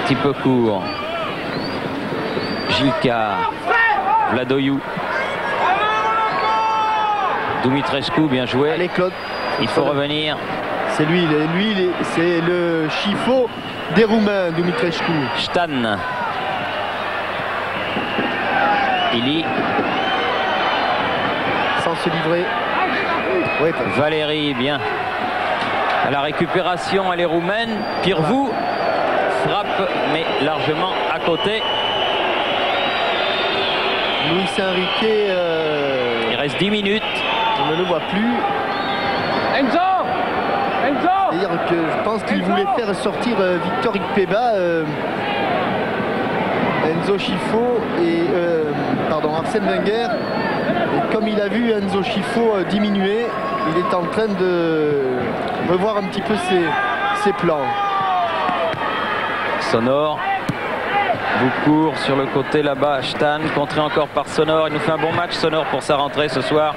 Petit peu court. Gilka. Vladoyou. Dumitrescu, bien joué. Allez Claude. Il faut revenir. C'est lui, c'est le chifo des Roumains, Dumitrescu. Stan. Ili. Sans se livrer. Ouais, Valérie, bien. À la récupération, elle est roumaine. Pirvou frappe, mais largement à côté. Luis Enrique. Il reste 10 minutes. On ne le voit plus. Enzo. C'est-à-dire que je pense qu'il voulait faire sortir Victor Ikpeba, Enzo Schifo et Arsène Wenger. Et comme il a vu Enzo Schifo diminuer, il est en train de revoir un petit peu ses plans. Sonor. Boucourt sur le côté là-bas. Stan contré encore par Sonor. Il nous fait un bon match Sonor pour sa rentrée ce soir.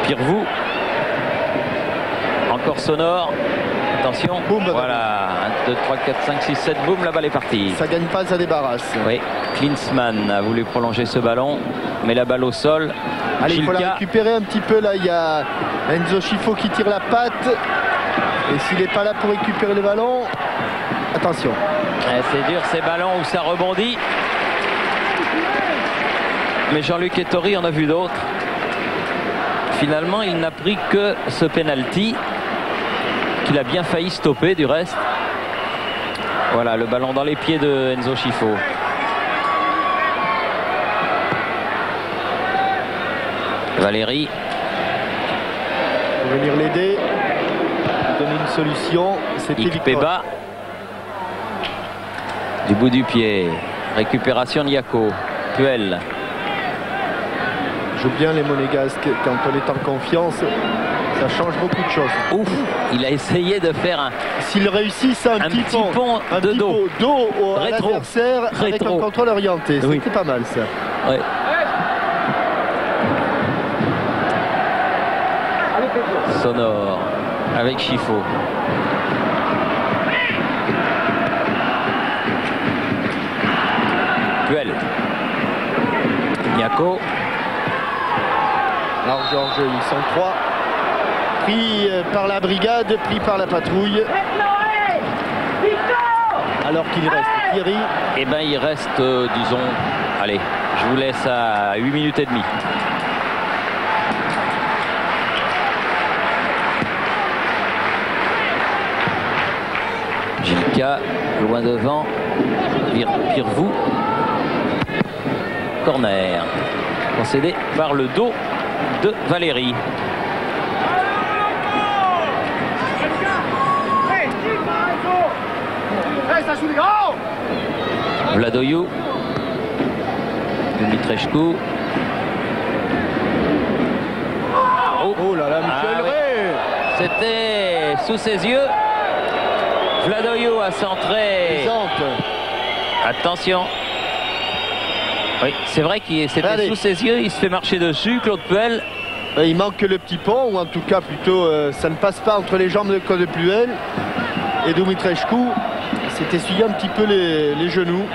Pirvou. Encore Sonor. Attention. Boum, voilà. 1, 2, 3, 4, 5, 6, 7. Boum, la balle est partie. Ça gagne pas, ça débarrasse. Oui. Klinsmann a voulu prolonger ce ballon. Mais la balle au sol. Allez, il faut la Gilka. récupérer un petit peu. Là, il y a Enzo Schifo qui tire la patte. Et s'il n'est pas là pour récupérer le ballon, attention. C'est dur ces ballons où ça rebondit. Mais Jean-Luc Ettori en a vu d'autres. Finalement, il n'a pris que ce penalty qu'il a bien failli stopper du reste. Voilà, le ballon dans les pieds de Enzo Schifo. Valérie. Pour venir l'aider, donner une solution. C'était Ikpeba. Du bout du pied. Récupération de Yako. Puel. Joue bien les Monégasques. Quand on est en confiance, ça change beaucoup de choses. Ouf, il a essayé de faire un S'il réussissent un petit pont de petit dos. dos à Rétro. l'adversaire avec Rétro. un contrôle orienté. Oui. C'était pas mal ça. Ouais. Sonore avec Schifo. Puel. Yako. Alors Georges, ils sont 3. Pris par la brigade, pris par la patrouille. Alors qu'il reste Thierry. Eh ben il reste, disons, allez, je vous laisse à 8 minutes et demie. Gilka, loin devant. Pirvou. Corner. Concédé par le dos de Valérie. Vladoiu. Dumitrescu. Oh là là, Michel oui. Ray. C'était sous ses yeux. Vladoiu a centré. Exemple. Attention. Oui, c'est vrai qu'il c'était sous ses yeux. Il se fait marcher dessus. Claude Puel. Il manque le petit pont, ou en tout cas plutôt ça ne passe pas entre les jambes de Claude Puel. Et Dumitrescu s'est essuyé un petit peu les genoux.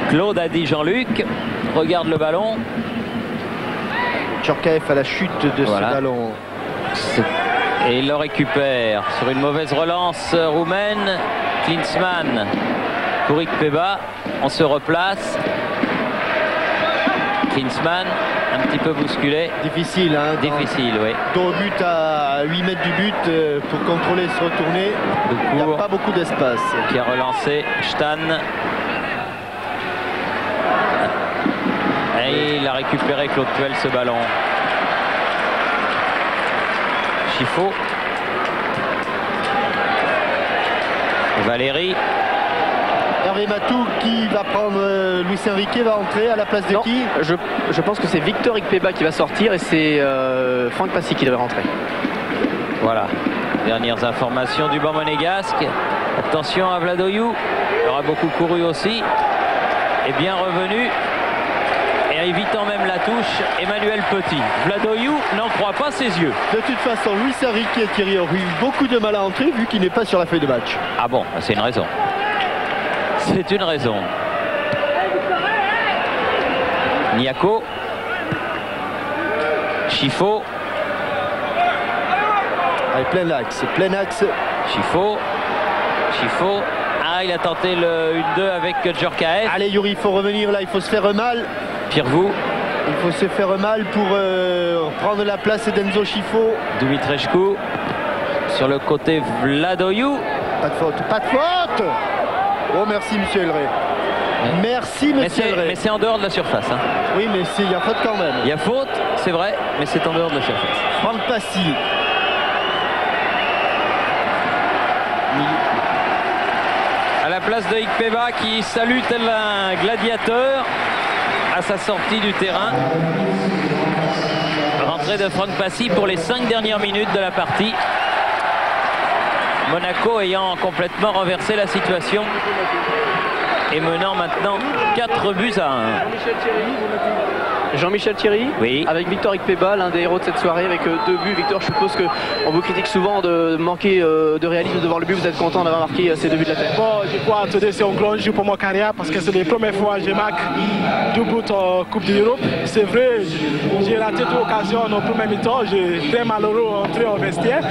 Claude a dit Jean-Luc. Regarde le ballon. Djorkaeff à la chute de Voilà. ce ballon. Et il le récupère sur une mauvaise relance roumaine. Klinsmann pour Ikpeba. On se replace. Klinsmann un petit peu bousculé. Difficile, hein. Difficile, oui. Dos au but à 8 mètres du but pour contrôler, se retourner. Il n'y a pas beaucoup d'espace. Qui a relancé Stan. Et il a récupéré Claude Puel ce ballon. Schifo. Valérie. Hervé Matou qui va prendre Luis Enrique, va entrer à la place de Non, qui? je pense que c'est Victor Ikpeba qui va sortir et c'est Franck Passy qui devrait rentrer. Voilà. Dernières informations du banc monégasque. Attention à Vladoiu. Il aura beaucoup couru aussi. Et bien revenu. Et évitant même la touche, Emmanuel Petit. Vladoyou n'en croit pas ses yeux. De toute façon, Luis Enrique et Thierry auraient eu beaucoup de mal à entrer vu qu'il n'est pas sur la feuille de match. Ah bon, c'est une raison. C'est une raison. Niako. Chifo. Allez, plein axe, Chifo. Ah, il a tenté le 1-2 avec Djorkaeff. Allez Yuri, il faut revenir là, il faut se faire mal. Pirvou. Il faut se faire mal pour prendre la place d'Enzo Chifo. Dumitrescu. Sur le côté Vladoyou. Pas de faute. Oh, merci monsieur Elrey. Merci monsieur Elrey. Mais c'est en dehors de la surface. Hein. Oui, mais il y a faute quand même. Il y a faute, c'est vrai, mais c'est en dehors de la surface. Franck Passy. À la place de Ikpeba qui salue tel un gladiateur à sa sortie du terrain. Rentrée de Franck Passy pour les 5 dernières minutes de la partie. Monaco ayant complètement renversé la situation et menant maintenant 4 buts à 1. Jean-Michel Thierry, oui. Avec Victor Ikpeba, l'un des héros de cette soirée avec 2 buts. Victor, je suppose qu'on vous critique souvent de manquer de réalisme devant le but. Vous êtes content d'avoir marqué ces 2 buts de la tête? Bon, je crois que c'est un grand jour pour ma carrière parce que c'est la première fois que je marque 2 buts en Coupe d'Europe. C'est vrai, j'ai raté 2 occasions au premier mi-temps. J'ai très malheureux entré au vestiaire.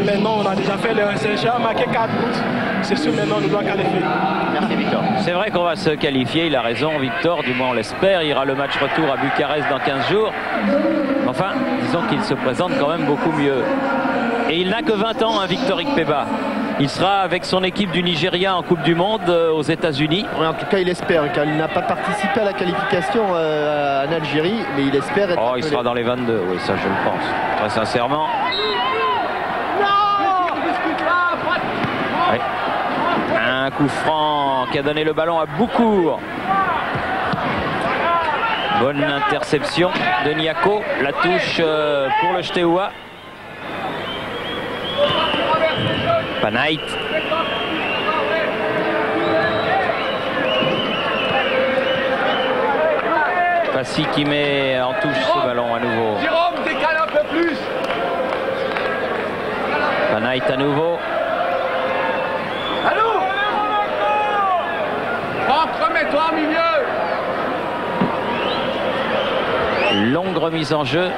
Maintenant, on a déjà fait le 1-5, marqué 4 buts. C'est sûr, maintenant, on doit qualifier. Merci Victor. C'est vrai qu'on va se qualifier, il a raison Victor, du moins on l'espère. Il ira le match retour à Bucarest dans 15 jours. Enfin, disons qu'il se présente quand même beaucoup mieux. Et il n'a que 20 ans, hein, Victor Ikpeba. Il sera avec son équipe du Nigeria en Coupe du Monde aux États-Unis. Oui, en tout cas, il espère, car il n'a pas participé à la qualification en Algérie, mais il espère être... Oh, il sera dans les 22, oui, ça je le pense, très sincèrement. Oui. Un coup franc qui a donné le ballon à Boucourt. Bonne interception de Niako. La touche pour le Steaua. Panait. Passy qui met en touche ce ballon à nouveau. Jérôme, décale un peu plus. Panait à nouveau. Allô. Franck, remets-toi au milieu. Longue remise en jeu.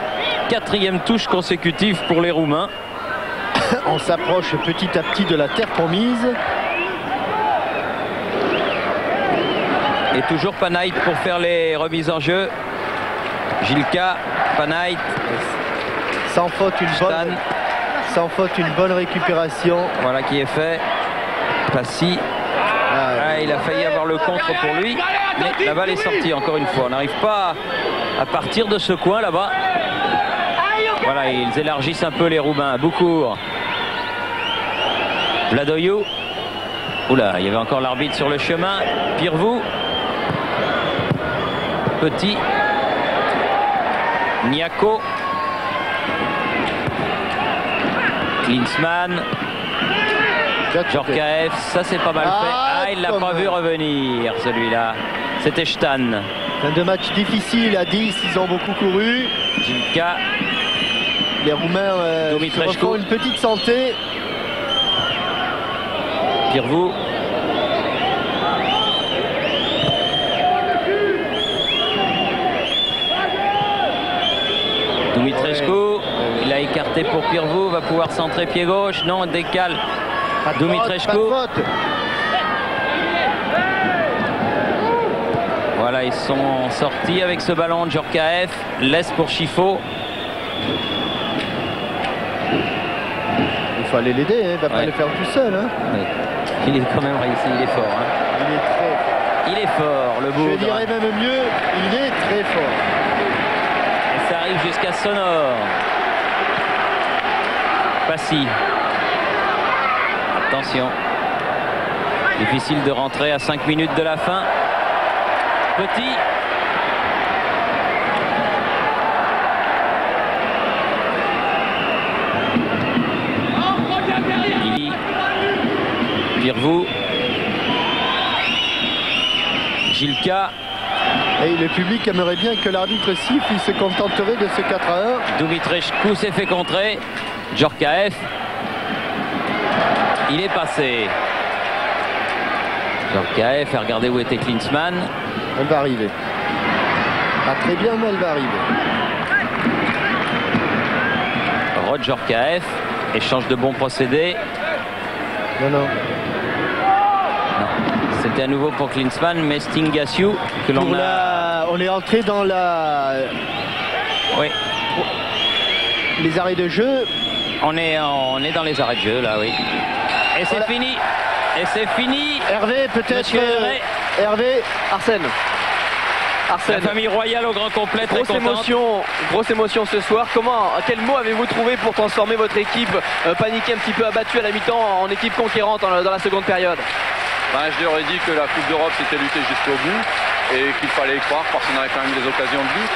4e touche consécutive pour les Roumains. On s'approche petit à petit de la terre promise. Et toujours Panait pour faire les remises en jeu. Gilka, Panait. Sans faute, une bonne récupération. Voilà qui est fait. Passy. Il a failli avoir le contre pour lui. Mais la balle est sortie encore une fois. On n'arrive pas à partir de ce coin là-bas. Voilà, ils élargissent un peu les Roumains. Boucourt. Vladoyou. Oula, il y avait encore l'arbitre sur le chemin. Pirvou. Petit. Niako. Klinsmann. Djorkaeff, ça c'est pas mal fait. Ah, il l'a pas vu revenir celui-là. C'était Stan. Fin de match difficile à 10, ils ont beaucoup couru. Gilka. Les Roumains refont une petite santé. Pirvou. Dumitrescu. Il a écarté pour Pirvou. Va pouvoir centrer pied gauche. Non, décale. Dumitrescu. Voilà, ils sont sortis avec ce ballon de Djorkaeff. Laisse pour Chifo. Il faut aller l'aider, hein. Il ne va pas le faire tout seul. Hein. Oui. Il est quand même réussi, il est fort. Hein. Il est très fort. Il est fort, le bout. Je dirais même mieux, il est très fort. Et ça arrive jusqu'à Sonor. Passy. Attention. Difficile de rentrer à 5 minutes de la fin. Petit. Pirvou. Gilka. Et le public aimerait bien que l'arbitre siffle, il se contenterait de ce 4-1. Dumitrichkou s'est fait contrer. Djorkaeff. Il est passé. Djorkaeff, regardez où était Klinsmann. Elle va arriver. Pas très bien, mais elle va arriver. Rod Djorkaeff. Échange de bons procédés. Non. C'était à nouveau pour Klinsmann, mais Stingasiu que l'on a... On est entré dans Oui. les arrêts de jeu. On est dans les arrêts de jeu là, oui. Et c'est fini. Et c'est fini. Hervé, peut-être. Hervé. Arsène. La famille royale au grand complet, très contente. Grosse émotion ce soir. Quel mot avez-vous trouvé pour transformer votre équipe paniquée, un petit peu abattue à la mi-temps, en équipe conquérante dans la seconde période? Je leur ai dit que la Coupe d'Europe c'était lutter jusqu'au bout et qu'il fallait y croire parce qu'on avait quand même des occasions de but.